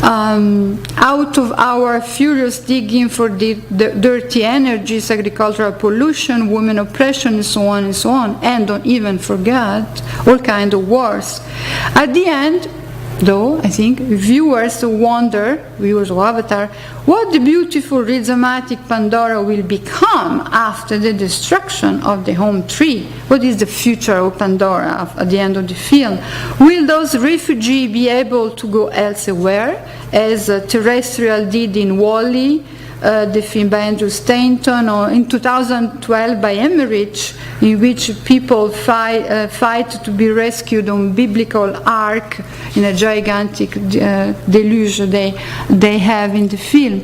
B: Out of our furious digging for the dirty energies, agricultural pollution, women oppression, and so on, and don't even forget all kinds of wars. At the end, though, I think viewers wonder, viewers of Avatar, what the beautiful rhizomatic Pandora will become after the destruction of the home tree. What is the future of Pandora at the end of the film? Will those refugees be able to go elsewhere, as Terrestrial did in Wall-E, the film by Andrew Stanton, or in 2012 by Emmerich, in which people fight to be rescued on biblical ark in a gigantic deluge they have in the film.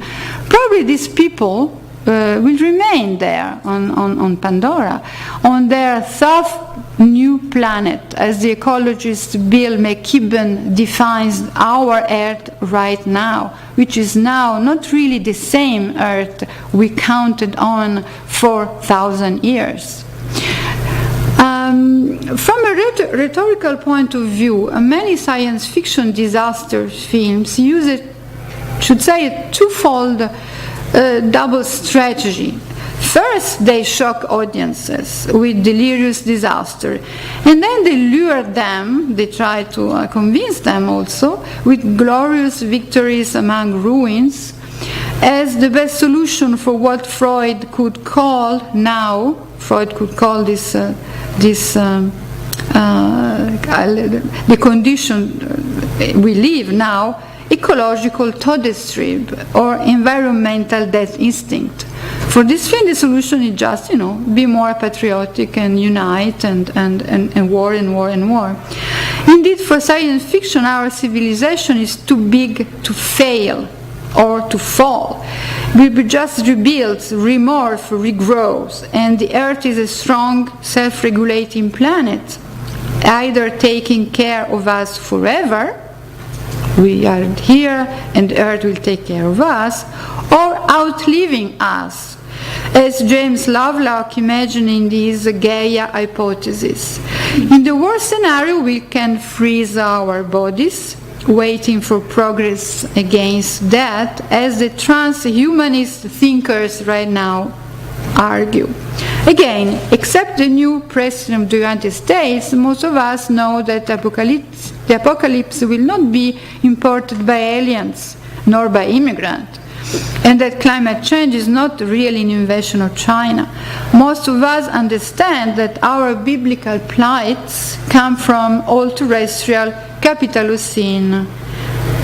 B: Probably these people will remain there on Pandora, on their soft new planet, as the ecologist Bill McKibben defines our Earth right now, which is now not really the same Earth we counted on for 1,000 years. From a rhetorical point of view, many science fiction disaster films use a twofold double strategy. First, they shock audiences with delirious disaster, and then they lure them, they try to convince them also, with glorious victories among ruins, as the best solution for what Freud could call this the condition we live now ecological toad strip or environmental death instinct. For this film, the solution is just, be more patriotic and unite and war and war and war. Indeed, for science fiction, our civilization is too big to fail or to fall. We just rebuilds, remorph, regrows, and the Earth is a strong, self-regulating planet, either taking care of us forever, we are here and the Earth will take care of us, or outliving us, as James Lovelock imagined in his Gaia hypothesis. In the worst scenario, we can freeze our bodies, waiting for progress against death, as the transhumanist thinkers right now argue. Again, except the new president of the United States, most of us know that the apocalypse will not be imported by aliens nor by immigrants, and that climate change is not really an invention of China. Most of us understand that our biblical plights come from all terrestrial Capitalocene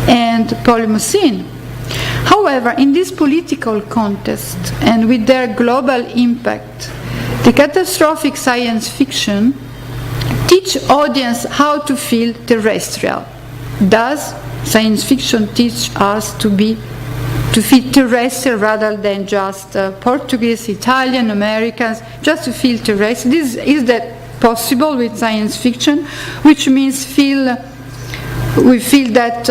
B: and Polymocene. However, in this political context and with their global impact, the catastrophic science fiction teach audience how to feel terrestrial. Does science fiction teach us to feel terrestrial rather than just Portuguese, Italian, Americans, just to feel terrestrial? Is that possible with science fiction, which means we feel that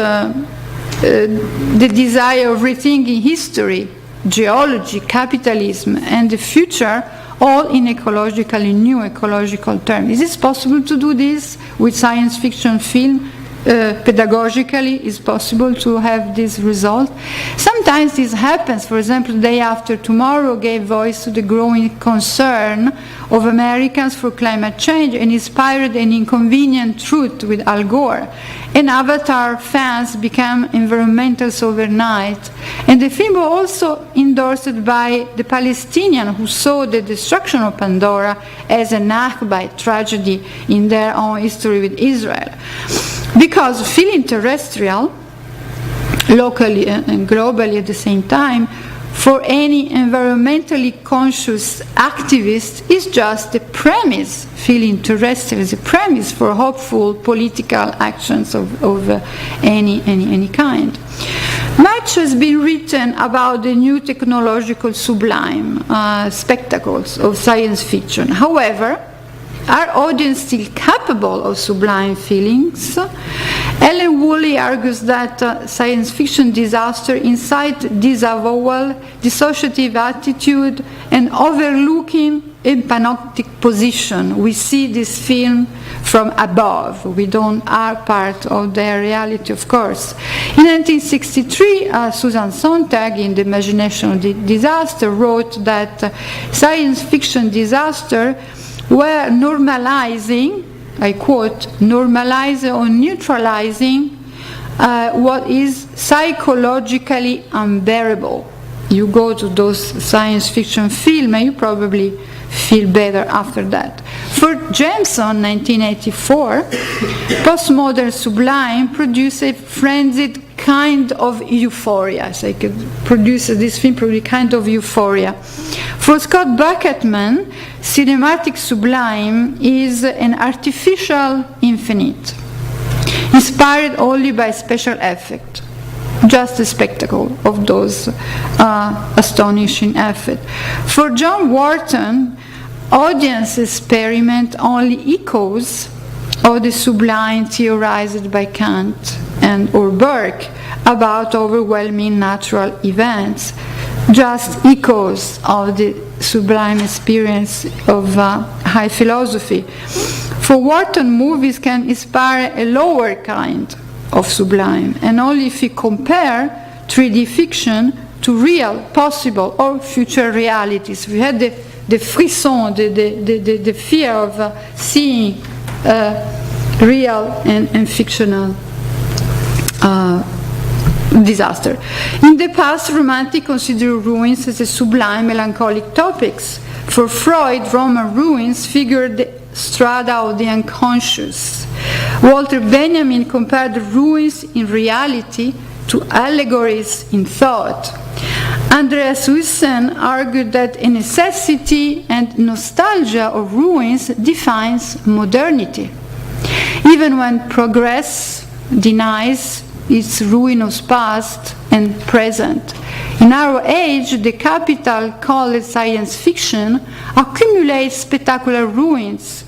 B: the desire of rethinking history, geology, capitalism, and the future, all in new ecological terms. Is it possible to do this with science fiction film? Pedagogically, is possible to have this result? Sometimes this happens. For example, The Day After Tomorrow gave voice to the growing concern of Americans for climate change and inspired an inconvenient truth with Al Gore. And Avatar fans became environmentalists overnight. And the film was also endorsed by the Palestinians, who saw the destruction of Pandora as a Nakba tragedy in their own history with Israel. Because feeling terrestrial, locally and globally at the same time, for any environmentally conscious activist is just the premise. Feeling terrestrial is a premise for hopeful political actions of any kind. Much has been written about the new technological sublime spectacles of science fiction. However, are audience still capable of sublime feelings? Ellen Woolley argues that science fiction disaster incite disavowal, dissociative attitude, and overlooking a panoptic position. We see this film from above. We don't are part of their reality, of course. In 1963, Susan Sontag, in The Imagination of the Disaster, wrote that science fiction disaster were normalizing, I quote, normalizing or neutralizing what is psychologically unbearable. You go to those science fiction films and you probably feel better after that. For Jameson, 1984, postmodern sublime produced a frenzied kind of euphoria. So it produces this film, probably kind of euphoria. For Scott Bucketman, cinematic sublime is an artificial infinite, inspired only by special effect, just a spectacle of those astonishing effects. For John Wharton, audience experiment only echoes of the sublime theorized by Kant and or Burke about overwhelming natural events, just echoes of the sublime experience of high philosophy. For Wharton, movies can inspire a lower kind of sublime, and only if we compare 3D fiction to real, possible, or future realities. We had the frisson, the fear of seeing real and fictional disaster. In the past, romantics considered ruins as a sublime, melancholic topics. For Freud, Roman ruins figured the strata of the unconscious. Walter Benjamin compared the ruins in reality to allegories in thought. Andreas Huyssen argued that a necessity and nostalgia of ruins defines modernity. Even when progress denies its ruinous past and present. In our age, the capital, called science fiction, accumulates spectacular ruins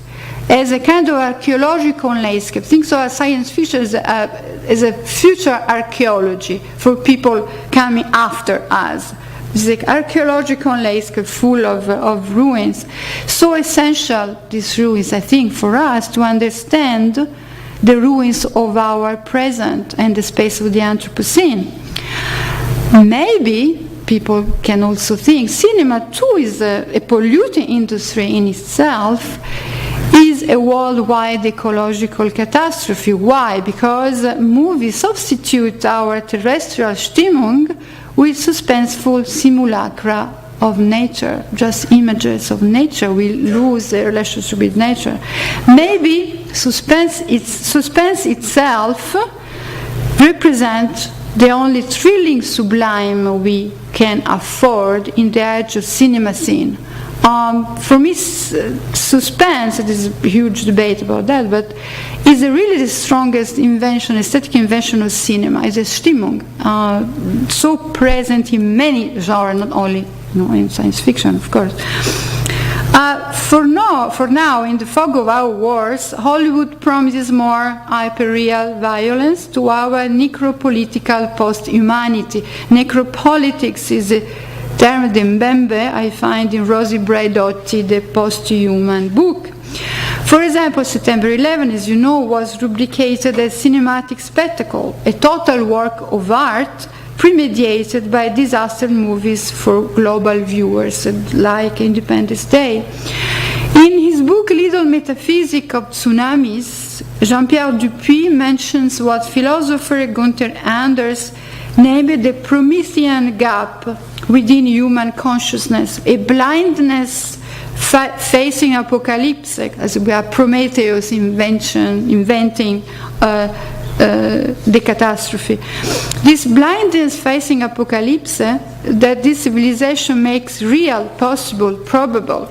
B: as a kind of archaeological landscape. Think so as science fiction as a future archaeology for people coming after us. It's like archaeological landscape full of ruins. So essential, these ruins, I think, for us to understand the ruins of our present and the space of the Anthropocene. Maybe people can also think cinema too is a polluting industry in itself, is a worldwide ecological catastrophe. Why? Because movies substitute our terrestrial Stimmung with suspenseful simulacra of nature, just images of nature. We lose the relationship with nature. Maybe suspense itself represents the only thrilling sublime we can afford in the age of cinema scene. For me, suspense, there's a huge debate about that, but is really the strongest invention, aesthetic invention of cinema, is a Stimmung, so present in many genres, not only in science fiction, of course. For now, in the fog of our wars, Hollywood promises more hyper-real violence to our necropolitical post-humanity. Necropolitics is a term de Mbembe I find in Rosi Braidotti, the post-human book. For example, September 11, as you know, was rubricated as cinematic spectacle, a total work of art premeditated by disaster movies for global viewers, like Independence Day. In his book Little Metaphysic of Tsunamis, Jean-Pierre Dupuy mentions what philosopher Gunther Anders named the Promethean gap within human consciousness, a blindness facing apocalypse, as we are Prometheus inventing the catastrophe. This blindness facing apocalypse that this civilization makes real, possible, probable.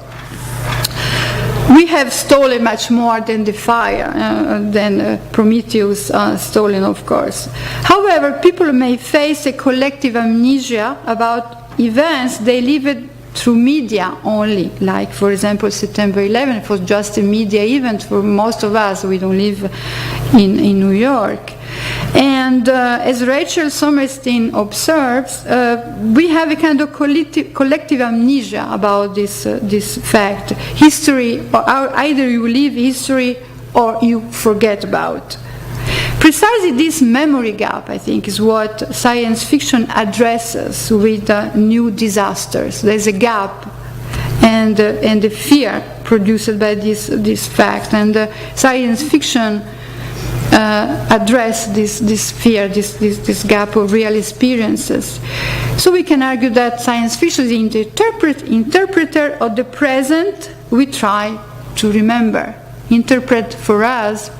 B: We have stolen much more than the fire, than Prometheus stolen, of course. However, people may face a collective amnesia about events they lived through media only, like, for example, September 11 was just a media event for most of us. We don't live in New York. And as Rachel Sommerstein observes, we have a kind of collective amnesia about this fact. History, either you live history or you forget about. Precisely this memory gap, I think, is what science fiction addresses with new disasters. There's a gap and the fear produced by this fact. And science fiction address this fear, this gap of real experiences. So we can argue that science fiction is the interpreter of the present we try to remember. Interpret for us,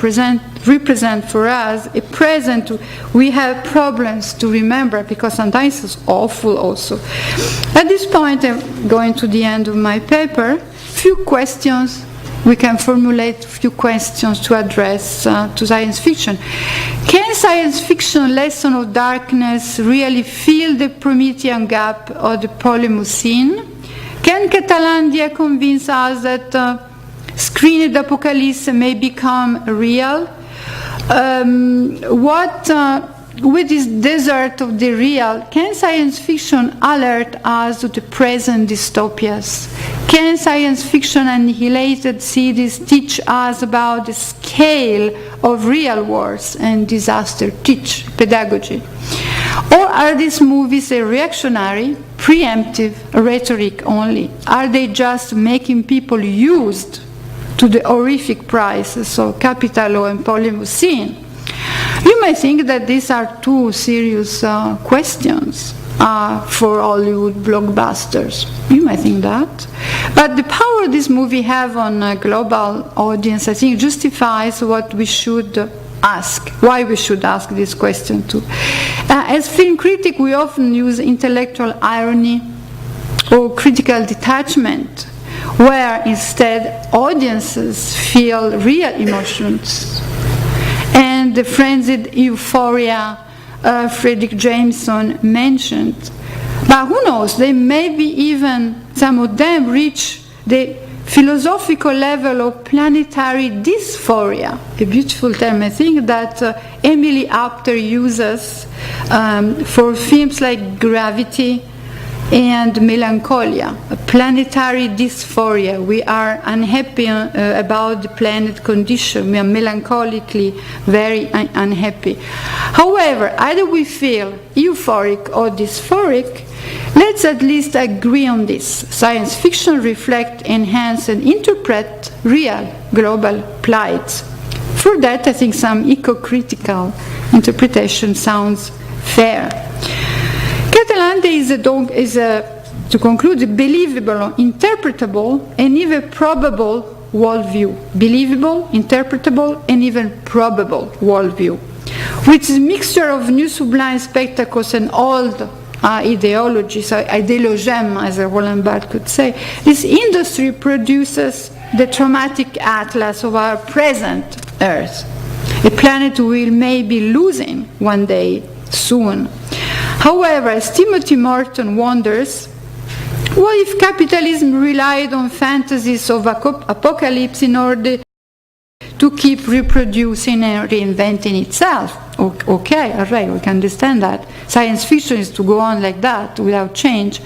B: represent for us a present we have problems to remember, because sometimes it's awful also. At this point, I'm going to the end of my paper. Few questions. We can formulate a few questions to address to science fiction. Can science fiction lesson of darkness really fill the Promethean gap or the Polemocene? Can Catalandia convince us that screened apocalypse may become real? With this desert of the real, can science fiction alert us to the present dystopias? Can science fiction annihilated cities teach us about the scale of real wars and disaster? Teach pedagogy? Or are these movies a reactionary, preemptive rhetoric only? Are they just making people used to the horrific prices of capital and Polemocene? You may think that these are two serious questions for Hollywood blockbusters. You might think that. But the power this movie have on a global audience, I think, justifies what we should ask, why we should ask this question too. As film critic, we often use intellectual irony or critical detachment, where instead audiences feel real emotions. And the frenzied euphoria Fredric Jameson mentioned. But who knows, they maybe even, some of them reach the philosophical level of planetary dysphoria, a beautiful term I think that Emily Apter uses for films like Gravity and Melancholia, a planetary dysphoria. We are unhappy about the planet condition. We are melancholically very unhappy. However, either we feel euphoric or dysphoric, let's at least agree on this. Science fiction reflects, enhance, and interpret real global plights. For that, I think some eco-critical interpretation sounds fair. Catalandia is to conclude, a believable, interpretable, and even probable worldview. Believable, interpretable, and even probable worldview, which is a mixture of new sublime spectacles and old ideologies, ideologem, as Roland Barthes could say. This industry produces the traumatic atlas of our present Earth, a planet we will maybe losing one day soon. However, as Timothy Morton wonders, what if capitalism relied on fantasies of apocalypse in order to keep reproducing and reinventing itself? Okay, all right, we can understand that. Science fiction is to go on like that without change.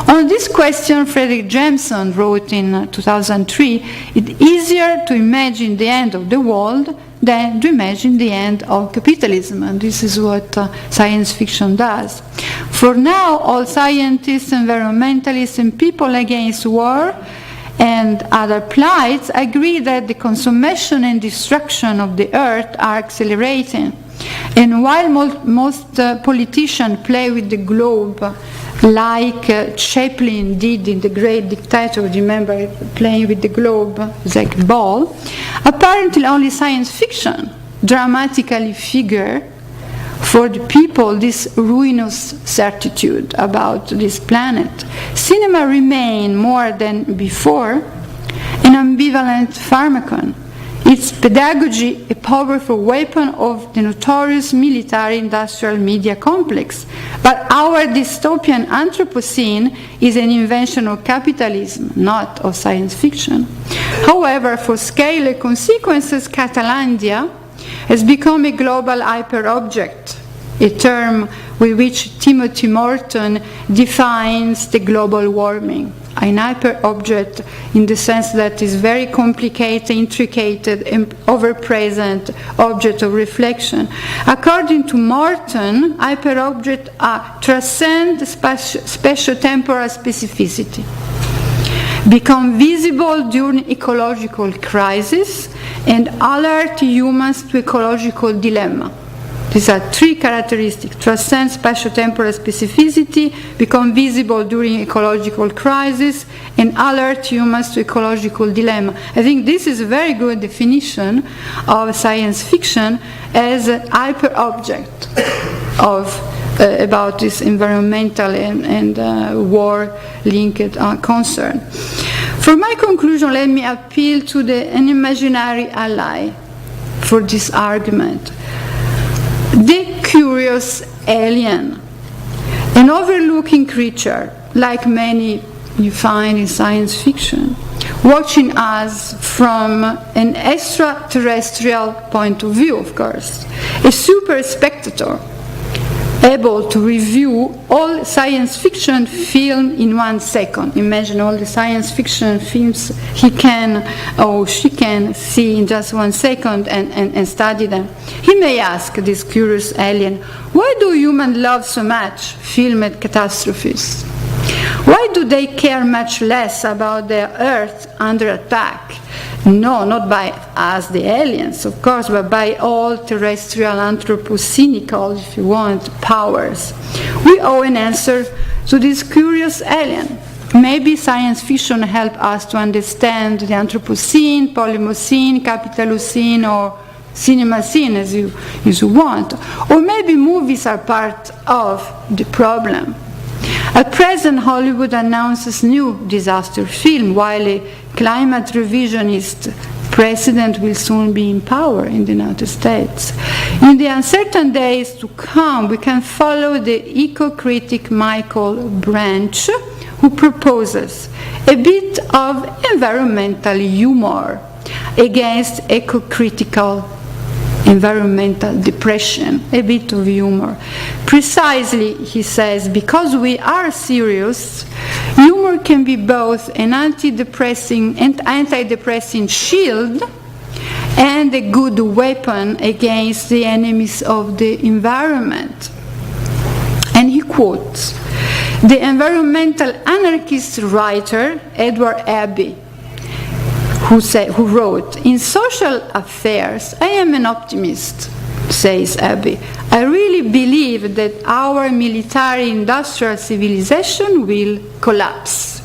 B: On this question, Fredric Jameson wrote in 2003, it's easier to imagine the end of the world than to imagine the end of capitalism, and this is what science fiction does. For now, all scientists, environmentalists, and people against war and other plights agree that the consummation and destruction of the earth are accelerating. And while most politicians play with the globe, like Chaplin did in The Great Dictator, remember, playing with the globe, like a ball, apparently only science fiction dramatically figure for the people this ruinous certitude about this planet. Cinema remains, more than before, an ambivalent pharmacon. Its pedagogy a powerful weapon of the notorious military-industrial media complex. But our dystopian Anthropocene is an invention of capitalism, not of science fiction. However, for scale and consequences, Catalandia has become a global hyper-object, a term with which Timothy Morton defines the global warming. An hyper-object in the sense that is very complicated, intricate, and ever-present object of reflection. According to Morton, hyper-objects transcend spatio-temporal specificity, become visible during ecological crisis, and alert humans to ecological dilemma. These are three characteristics: transcend spatio-temporal specificity, become visible during ecological crisis, and alert humans to ecological dilemma. I think this is a very good definition of science fiction as a hyper-object about this environmental and war-linked concern. For my conclusion, let me appeal to an imaginary ally for this argument. The curious alien, an overlooking creature, like many you find in science fiction, watching us from an extraterrestrial point of view, of course, a super spectator, able to review all science fiction film in 1 second. Imagine all the science fiction films he can or she can see in just 1 second and study them. He may ask this curious alien, why do humans love so much filmed catastrophes? Why do they care much less about their Earth under attack? No, not by us, the aliens, of course, but by all terrestrial anthropocenical, if you want, powers. We owe an answer to this curious alien. Maybe science fiction help us to understand the Anthropocene, Polymocene, Capitalocene, or cinema scene as you want. Or maybe movies are part of the problem. At present, Hollywood announces new disaster film, while a climate revisionist president will soon be in power in the United States. In the uncertain days to come, we can follow the eco-critic Michael Branch, who proposes a bit of environmental humor against eco-critical environmental depression, a bit of humor. Precisely, he says, because we are serious, humor can be both an antidepressing shield and a good weapon against the enemies of the environment. And he quotes the environmental anarchist writer Edward Abbey, who wrote, "In social affairs, I am an optimist," says Abbey. "I really believe that our military-industrial civilization will collapse.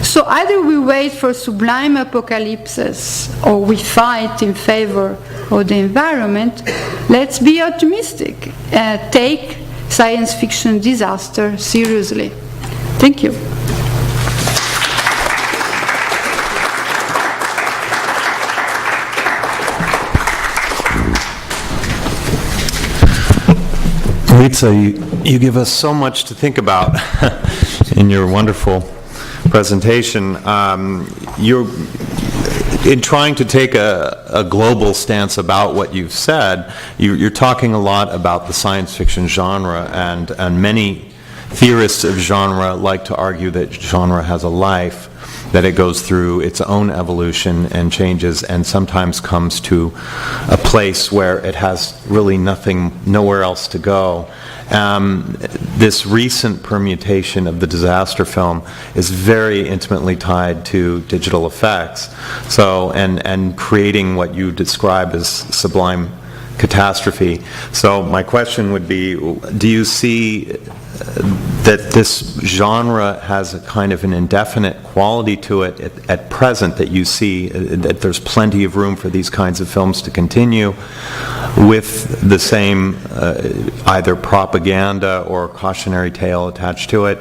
B: So either we wait for sublime apocalypses or we fight in favor of the environment. Let's be optimistic. Take science fiction disaster seriously." Thank you.
A: Maurizia, you give us so much to think about in your wonderful presentation. In trying to take a global stance about what you've said, you're talking a lot about the science fiction genre, and many theorists of genre like to argue that genre has a life, that it goes through its own evolution and changes, and sometimes comes to a place where it has really nowhere else to go. This recent permutation of the disaster film is very intimately tied to digital effects. So, and creating what you describe as sublime catastrophe. So my question would be, do you see that this genre has a kind of an indefinite quality to it at present, that you see that there's plenty of room for these kinds of films to continue with the same either propaganda or cautionary tale attached to it?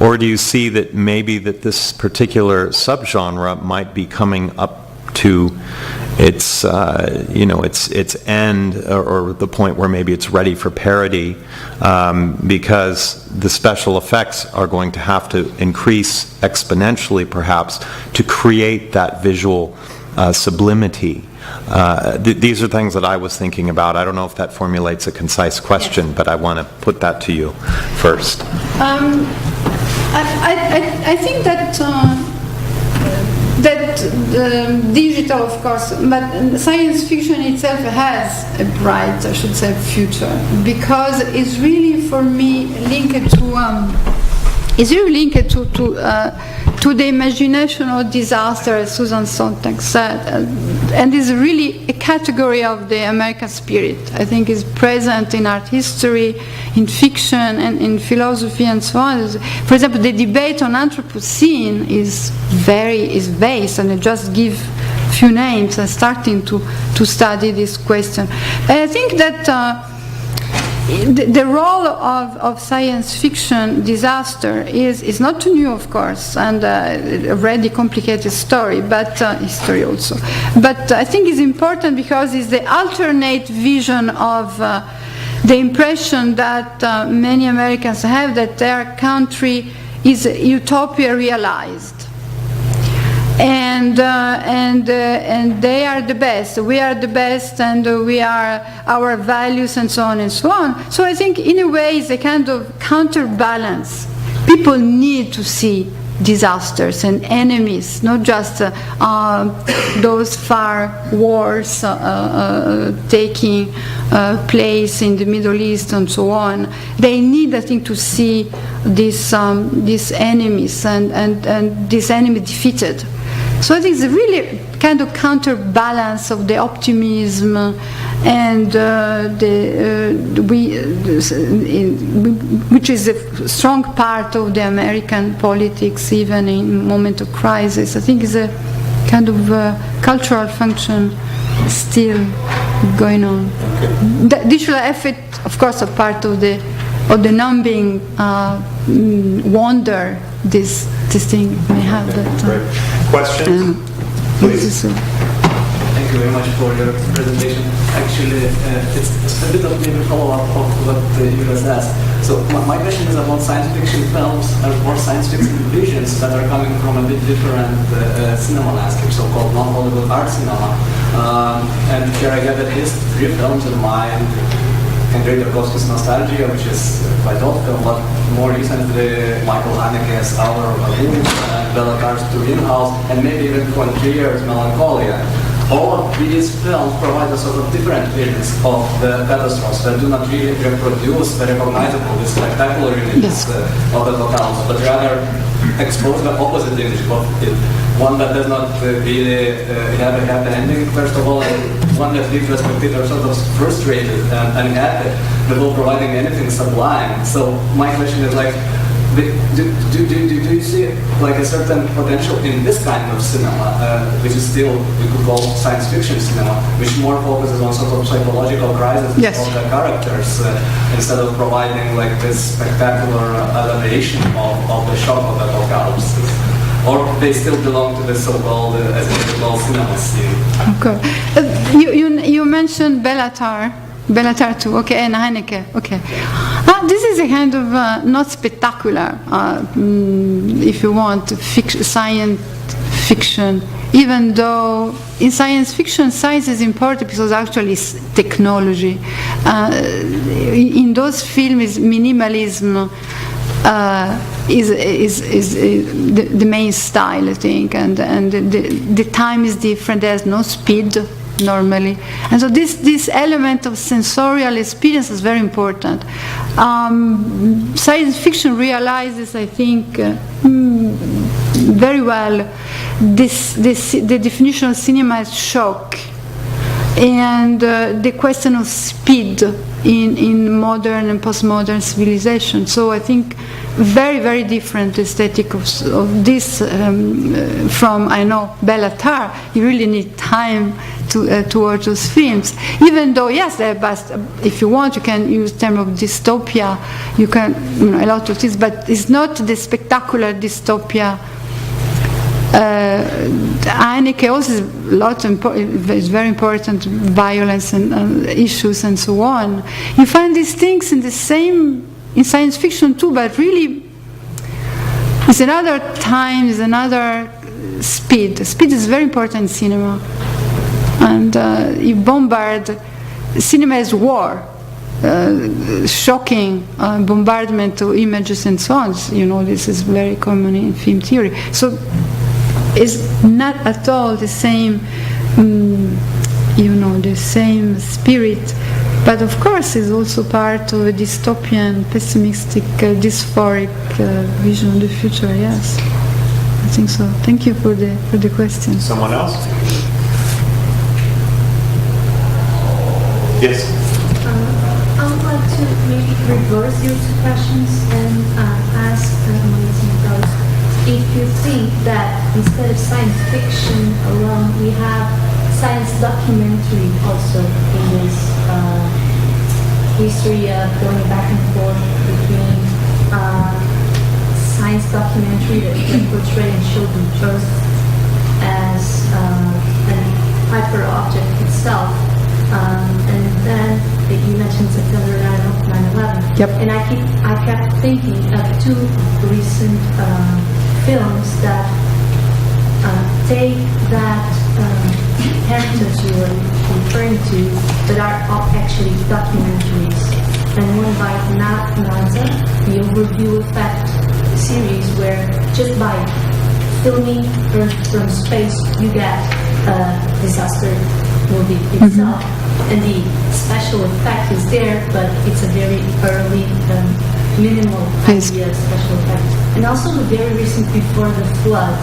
A: Or do you see that maybe that this particular subgenre might be coming up to its its end, or the point where maybe it's ready for parody, because the special effects are going to have to increase exponentially, perhaps, to create that visual sublimity. These are things that I was thinking about. I don't know if that formulates a concise question, but I want to put that to you first.
B: I think that digital, of course, but science fiction itself has a bright, I should say, future, because it's really, for me, linked to the imagination of disaster, as Susan Sontag said, and is really a category of the American spirit. I think is present in art history, in fiction, and in philosophy, and so on. For example, the debate on Anthropocene is based, and I just give few names. I'm starting to study this question. I think that the role of science fiction disaster is not too new, of course, and already complicated story, but history also. But I think it's important because it's the alternate vision of the impression that many Americans have that their country is a utopia realized. And they are the best. We are the best, and we are our values, and so on and so on. So I think, in a way, it's a kind of counterbalance. People need to see disasters and enemies, not just those far wars taking place in the Middle East and so on. They need, I think, to see these enemies and this enemy defeated. So I think it's really kind of counterbalance of the optimism and which is a strong part of the American politics, even in moment of crisis. I think it's a kind of cultural function still. going on. The visual effect, of course, are part of the numbing wonder this thing may have.
A: Great. Questions? Please.
C: Thank you very much for your presentation. Actually, it's a bit of maybe follow-up of what you just asked. So my question is about science fiction films or science fiction visions that are coming from a bit different cinema landscape, so-called non-Hollywood art cinema. And here I have at least 3 films in mind. Henry Tarkovsky's Nostalgia, which is quite old film, but more recently Michael Haneke's Hour of a Moon, and Bela Tar's Turin House, and maybe even von Trier's Melancholia. All of these films provide a sort of different visions of the catastrophes that do not really reproduce the recognizable, the spectacular images of the locales, but rather expose the opposite image of it. One that does not really have a happy ending, first of all, and one that leaves the spectator sort of frustrated and unhappy without providing anything sublime. So my question is like, do you see like a certain potential in this kind of cinema, which is still, we could call science fiction cinema, which more focuses on sort of psychological crisis of the characters, instead of providing like this spectacular elevation of the shock of the apocalypse? Or they still belong to the so-called, as we call, cinema scene?
B: Okay. You mentioned Bela Tar too, okay, and Haneke, okay. This is a kind of not spectacular, if you want, science fiction, even though in science fiction science is important because actually it's technology. In those films, minimalism is the main style, I think, and the time is different. There's no speed normally, and so this element of sensorial experience is very important. Science fiction realizes, I think, very well the definition of cinema as shock, and the question of speed in modern and postmodern civilization. So I think very, very different aesthetic of this from, I know, Bela Tar. You really need time to watch those films. Even though, yes, if you want, you can use term of dystopia. You can, a lot of things, but it's not the spectacular dystopia. Haneke also is very important, violence and issues and so on. You find these things in science fiction too, but really it's another time, it's another speed. Speed is very important in cinema. And you bombard, cinema is war, shocking bombardment of images and so on. This is very common in film theory. So it's not at all the same, the same spirit. But of course, it's also part of a dystopian, pessimistic, dysphoric vision of the future. Yes, I think so. Thank you for the question.
A: Someone else? Yes.
D: I would like to maybe reverse your 2 questions and ask Maurizia Natali if you think that instead of science fiction alone, we have science documentary also in this history of going back and forth between science documentary that can portray and show the Earth as a hyper object itself. And then you mentioned September 9/11.
B: Yep.
D: And I kept thinking of 2 recent films that take that heritage you were referring to, that are actually documentaries. And one by NASA, the Overview Effect series, where just by filming Earth from space, you get a disaster movie itself. And the special effect is there, but it's a very early, minimal idea of special effect. And also the very recent Before the Flood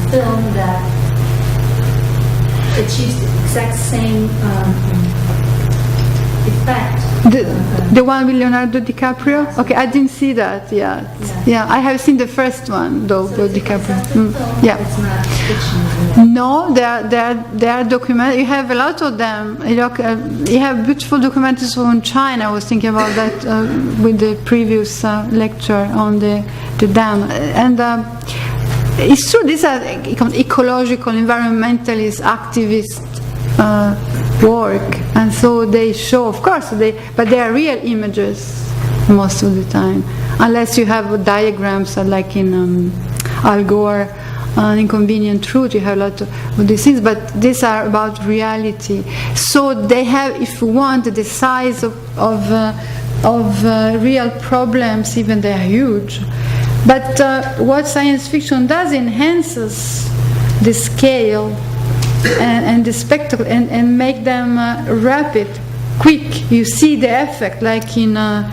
D: film that achieves the exact same effect
B: The one with Leonardo DiCaprio? Okay, I didn't see that yet. Yeah, I have seen the first one, though, with DiCaprio. Yeah.
D: It's not fiction.
B: No, they are documentaries. You have a lot of them. You have beautiful documentaries from China. I was thinking about that with the previous lecture on the dam. And it's true, these are ecological, environmentalist, activist work, and so they show, of course, but they are real images most of the time, unless you have diagrams like in Al Gore, Inconvenient Truth. You have a lot of these things, but these are about reality. So they have, if you want, the size of real problems, even they are huge. But what science fiction does enhances the scale and the spectacle and make them rapid, quick. You see the effect, like in The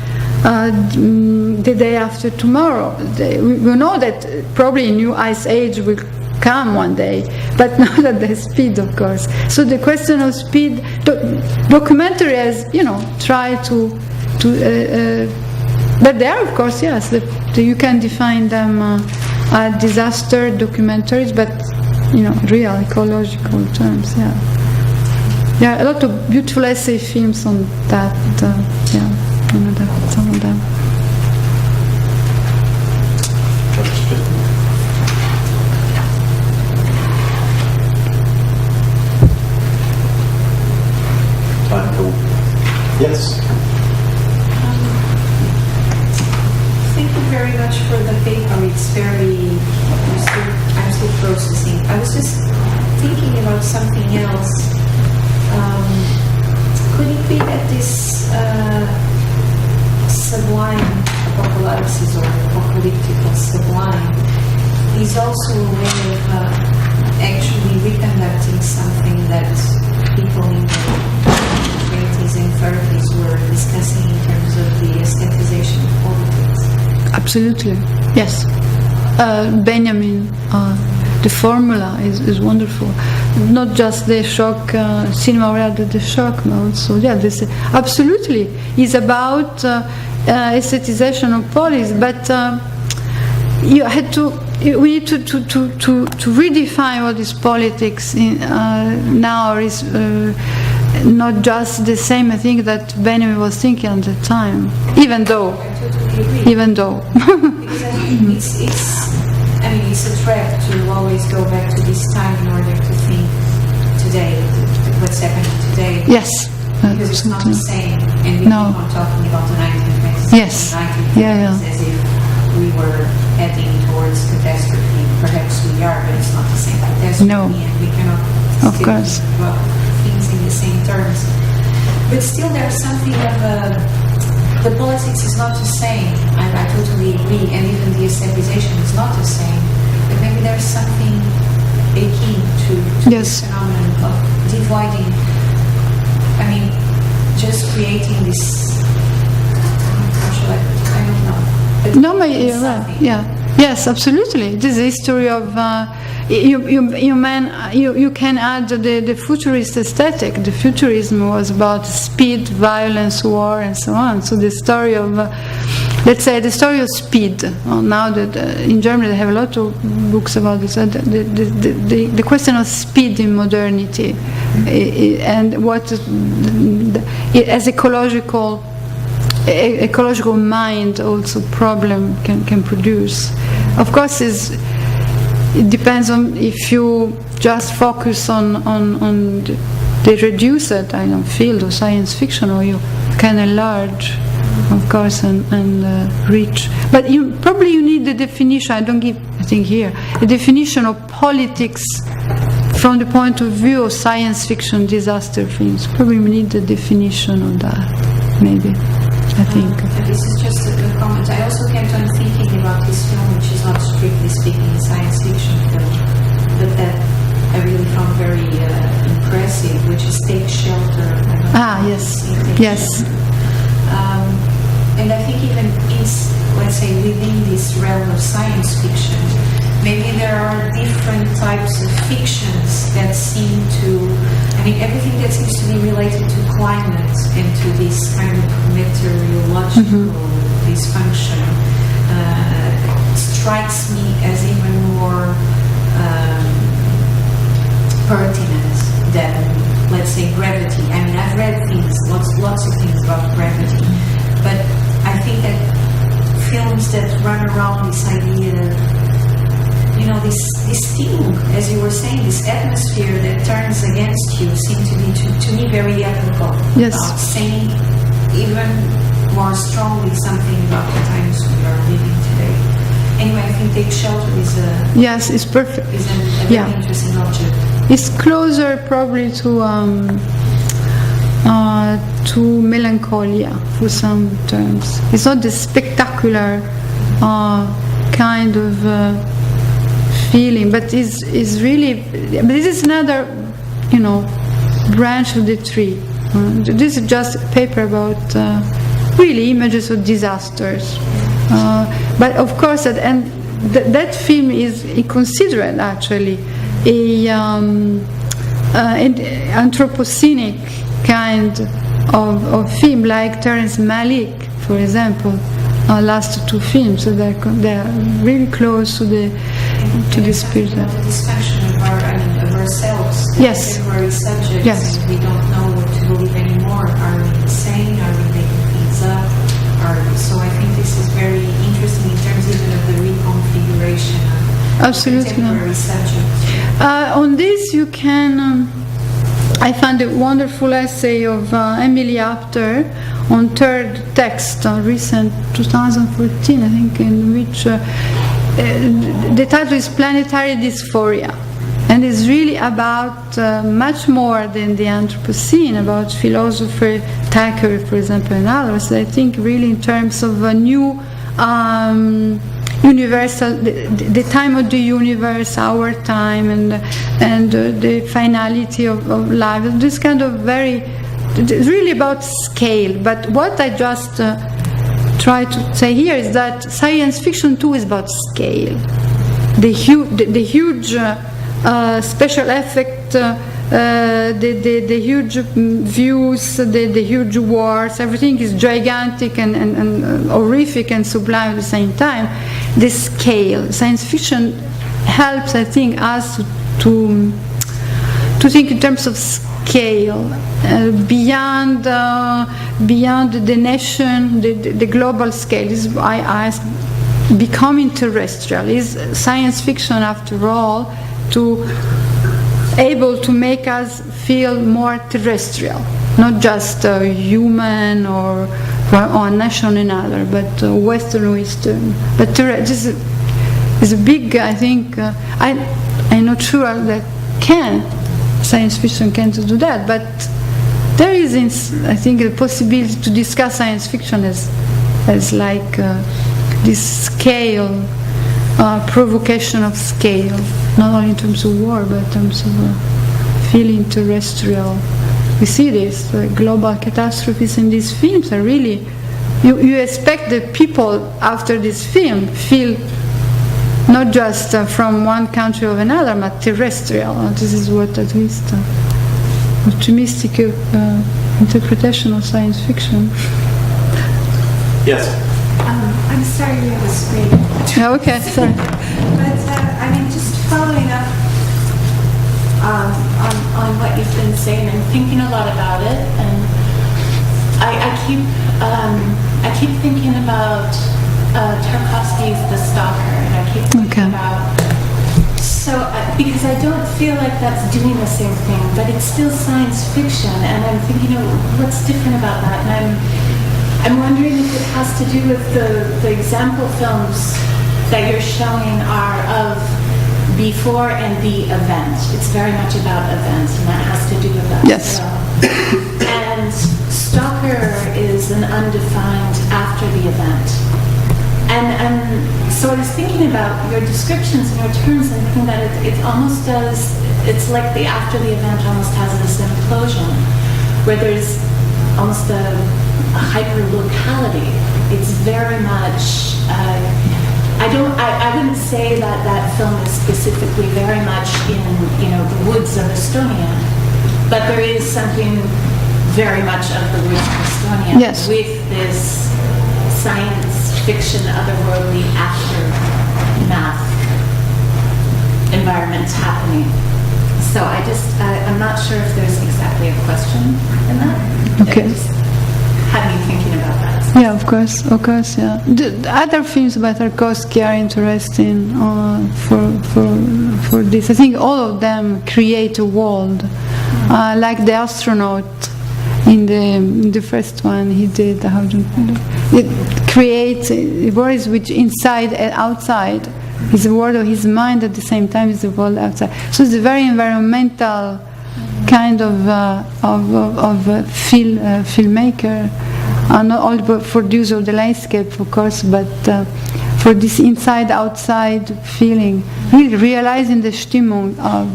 B: Day After Tomorrow. We know that probably a new ice age will come one day, but not at the speed, of course. So the question of speed, documentary has, try to but they are, of course, yes, you can define them as disaster documentaries, but real ecological terms, yeah. Yeah, a lot of beautiful essay films on that, some of them.
A: Time to... Yes.
E: Thank you very much for the paper. It's I'm still processing. I was just thinking about something else. Could it be that this sublime apocalypse or apocalyptical sublime is also a way of actually reconducting something that people in the 20s and 30s were discussing in terms of the aestheticization of politics?
B: Absolutely, yes. Benjamin, the formula is wonderful. Not just the shock, cinema rather the shock, but also, this absolutely is about aestheticization of politics. But we need to redefine what is politics now. Is not just the same thing that Benjamin was thinking at the time, even though.
E: Because I think it's a trap to always go back to this time in order to think today, what's happening today.
B: Yes.
E: Because it's not the same. And we keep on talking about the 1920s.
B: Yes.
E: As if we were heading towards catastrophe. Perhaps we are, but it's not the same catastrophe.
B: No.
E: And we cannot
B: of course.
E: think about things in the same terms. But still there's something of the politics is not the same. I totally agree, and even the aestheticization is not the same. But maybe there's something akin to this phenomenon of dividing. Just creating this. How shall I don't know. But
B: no, but you're right. Yeah. Yes, absolutely. This is a history of. You can add the futurist aesthetic. The futurism was about speed, violence, war, and so on. So the story of, let's say, the story of speed. Now that in Germany they have a lot of books about this. The question of speed in modernity, and what as ecological mind also problem can produce. Of course, it depends on if you just focus on the reduced field of science fiction, or you can enlarge, of course, and reach. But you need the definition. I think here a definition of politics from the point of view of science fiction disaster films. Probably we need the definition of that, maybe. I think.
E: This is just a comment. I also kept on thinking about this film, which is not strictly speaking a science fiction film, but that I really found very impressive, which is Take Shelter.
B: Yes.
E: And I think even let's say within this realm of science fiction, maybe there are different types of fictions that seem to I mean, everything that seems to be related to climate and to this kind of meteorological dysfunction strikes me as even more pertinent than, let's say, gravity. I mean, I've read things, lots of things about gravity, but I think that films that run around this idea, you know, this theme, as you were saying, this atmosphere that turns against you, seem to be, to me, very ethical.
B: Yes.
E: About saying even more strongly something about the times we are living today. Anyway, I think Take Shelter is a...
B: Yes, it's perfect.
E: Is a very interesting object.
B: It's closer probably to melancholia for some terms. It's not the spectacular kind of feeling, but it's really. But this is another, branch of the tree. This is just a paper about really images of disasters. But of course, that film is considered actually an Anthropocenic kind of film, like Terrence Malick, for example, last two films. So they're really close to the spirit.
E: The dysfunction of ourselves, the
B: yes.
E: temporary subjects,
B: yes.
E: And we don't know what to believe anymore. Are we insane? Are we making things up? So I think this is very interesting in terms even of the reconfiguration of
B: absolutely.
E: Contemporary subjects.
B: On this, you can. I found a wonderful essay of Emily Apter on Third Text, recent 2014, I think, in which the title is Planetary Dysphoria. And it's really about much more than the Anthropocene, about philosopher Thackeray, for example, and others. I think really in terms of a new universal, the time of the universe, our time, and the finality of life. This kind of it's really about scale. But what I just try to say here is that science fiction too is about scale. The huge special effect, the huge views, the huge wars, everything is gigantic and horrific and sublime at the same time. The scale, science fiction helps, I think, us to think in terms of scale, beyond the nation, the global scale. Is becoming terrestrial. Is science fiction, after all, able to make us feel more terrestrial, not just human or nation another, but Western or Eastern. But this is a big, I think, I'm not sure that science fiction can do that, but there is, I think, the possibility to discuss science fiction as like this scale, provocation of scale, not only in terms of war, but in terms of feeling terrestrial. We see this, global catastrophes in these films are really, you expect the people after this film feel not just from one country or another, but terrestrial. This is what at least optimistic interpretation of science fiction.
A: Yes.
F: I'm sorry we have a screen.
B: Okay, sorry.
F: But just following up on what you've been saying, I'm thinking a lot about it, and I keep thinking about Tarkovsky's The Stalker, and I keep thinking about. So because I don't feel like that's doing the same thing, but it's still science fiction, and I'm thinking, what's different about that, and I'm wondering if it has to do with the example films that you're showing are of before and the event. It's very much about events, and that has to do with that.
B: Yes.
F: And Stalker is an undefined after the event. And so I was thinking about your descriptions and your terms and thinking that it almost does, it's like the after the event almost has this implosion where there's almost a hyper-locality. It's very much, I wouldn't say that film is specifically very much in, the woods of Estonia, But there is something very much of the roots of Estonia
B: Yes.
F: with this science fiction, otherworldly aftermath environments happening. So I'm not sure if there's exactly a question in that.
B: Okay.
F: It just had me thinking about that.
B: Yeah, of course, yeah. The other films by Tarkovsky are interesting for this. I think all of them create a world, like the astronaut in the first one he did. How do you call it? It creates a world which inside and outside. It's a world of his mind at the same time as the world outside. So it's a very environmental kind of filmmaker. Not only for the use of the landscape, of course, but for this inside-outside feeling, really realizing the Stimmung of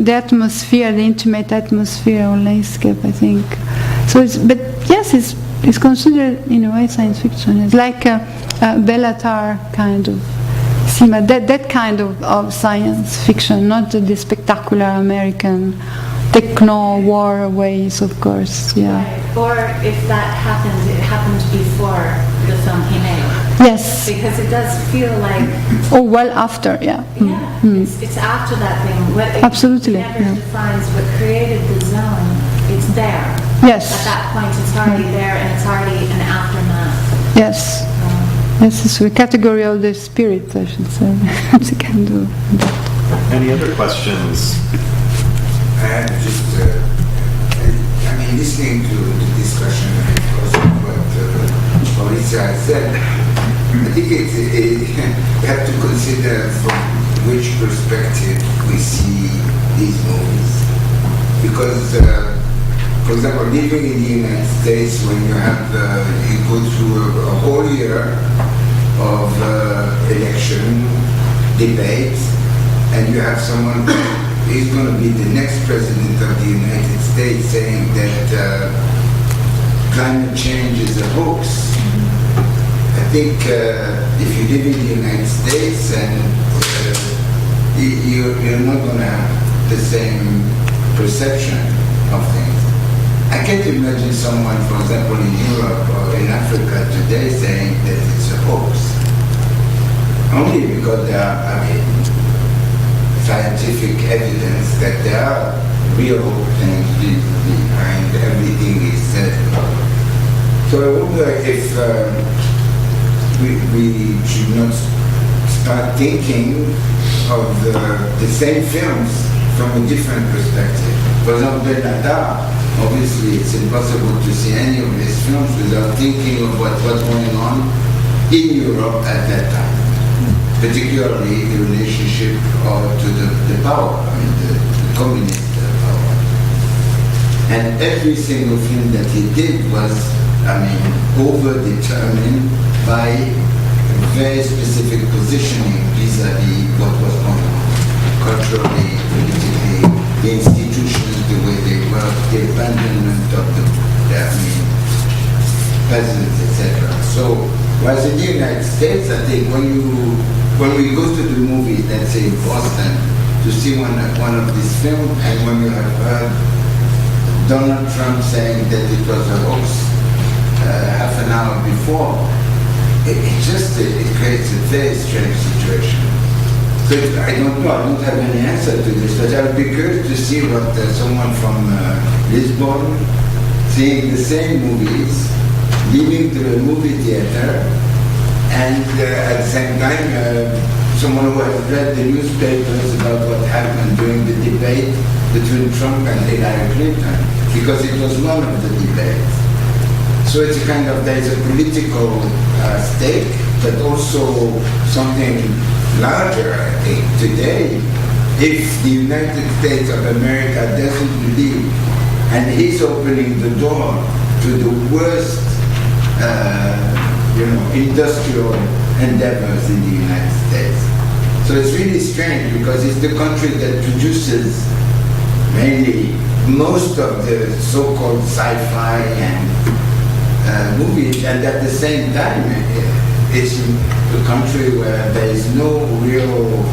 B: the atmosphere, the intimate atmosphere of landscape, I think. So, but yes, it's considered in a way science fiction. It's like a Bellatar kind of cinema, that kind of science fiction, not the spectacular American techno war ways, of course. Yeah.
F: Right. Or if that happened, it happened before the film he made.
B: Yes.
F: Because it does feel like.
B: Oh, well after, yeah.
F: Yeah, it's after that thing.
B: Absolutely.
F: It never defines what created the zone. It's there.
B: Yes.
F: At that point, it's already there, and it's already an aftermath.
B: Yes. This is a category of the spirit, I should say. You can do that.
A: Any other questions?
G: Listening to the discussion and also what Maurizia said, I think we have to consider from which perspective we see these movies. Because, for example, living in the United States, when you go through a whole year of election, debate, and you have someone is going to be the next president of the United States saying that climate change is a hoax. I think if you live in the United States and you're not going to have the same perception of things. I can't imagine someone, for example, in Europe or in Africa today saying that it's a hoax. Only because there are, scientific evidence that there are real things behind everything is said. So I wonder if we should not start thinking of the same films from a different perspective. For example, obviously it's impossible to see any of these films without thinking of what was going on in Europe at that time. Particularly the relationship to the power, the communist power. And every single film that he did was, over-determined by a very specific positioning vis-à-vis what was going on, culturally, politically, the institutions, the way they work, the abandonment of the peasants, etc. So, whereas in the United States, I think when we go to the movie, let's say in Boston, to see one of these films, and when you have heard Donald Trump saying that it was a hoax half an hour before, it creates a very strange situation. So I don't know, I don't have any answer to this, but I would be curious to see what someone from Lisbon, seeing the same movies, leaving the movie theater, and at the same time, someone who has read the newspapers about what happened during the debate between Trump and Hillary Clinton, because it was one of the debates. So it's there's a political stake, but also something larger, I think. Today, if the United States of America doesn't believe, and he's opening the door to the worst industrial endeavors in the United States. So it's really strange because it's the country that produces mainly most of the so-called sci-fi and movies, and at the same time it's a country where there is no real,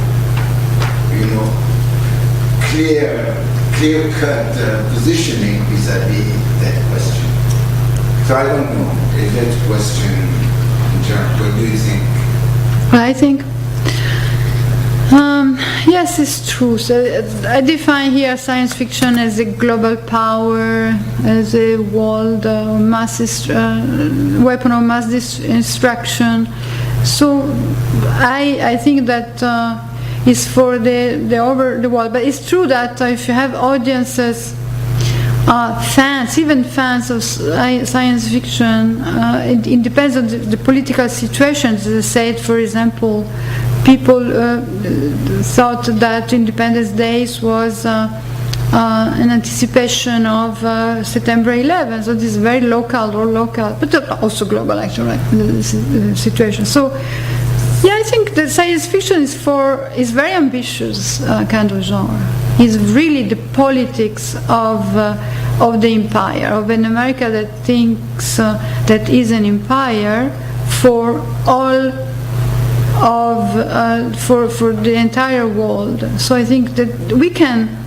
G: clear-cut positioning vis-à-vis that question. So I don't know if that question, what do you think?
B: I think, yes, it's true. So I define here science fiction as a global power, as a world weapon of mass destruction. So I think that is for the over the world. But it's true that if you have audiences, fans, even fans of science fiction, it depends on the political situations. As I said, for example, people thought that Independence Day was an anticipation of September 11. So this is very local, but also global, actually, right, the situation. So, yeah, I think that science fiction is very ambitious kind of genre. It's really the politics of the empire, of an America that thinks that is an empire for all for the entire world. So I think that we can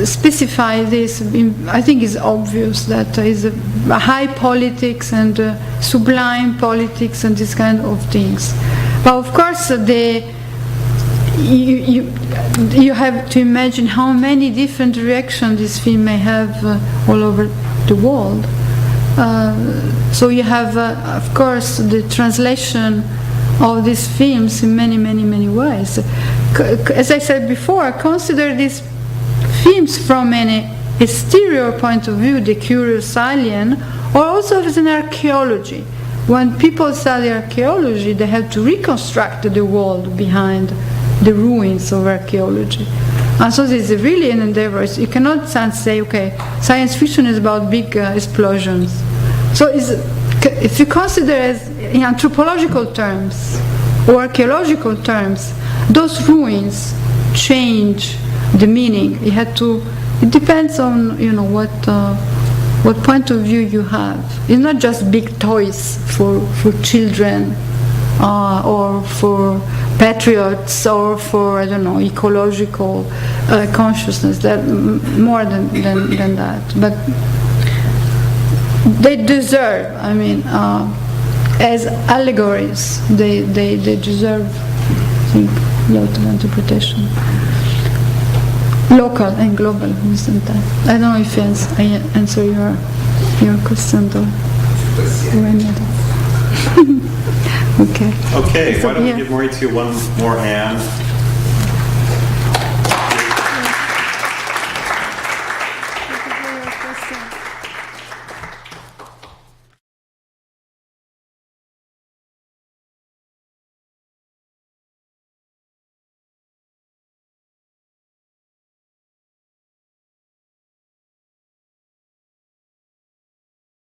B: specify this. I think it's obvious that there is a high politics and sublime politics and this kind of things. But of course, you have to imagine how many different reactions this film may have all over the world. So you have, of course, the translation of these films in many, many, many ways. As I said before, consider these films from an exterior point of view, the curious alien, or also as an archaeology. When people study archaeology, they have to reconstruct the world behind the ruins of archaeology. And so this is really an endeavor. You cannot say, okay, science fiction is about big explosions. So if you consider as in anthropological terms or archaeological terms, those ruins change the meaning. It depends on what point of view you have. It's not just big toys for children or for patriots or for, I don't know, ecological consciousness. That more than that. But they deserve, as allegories, they deserve, I think, a lot of interpretation. Local and global, isn't that? I don't know if I answer your question though. Okay.
A: Okay, why don't we give Maurizia one more hand?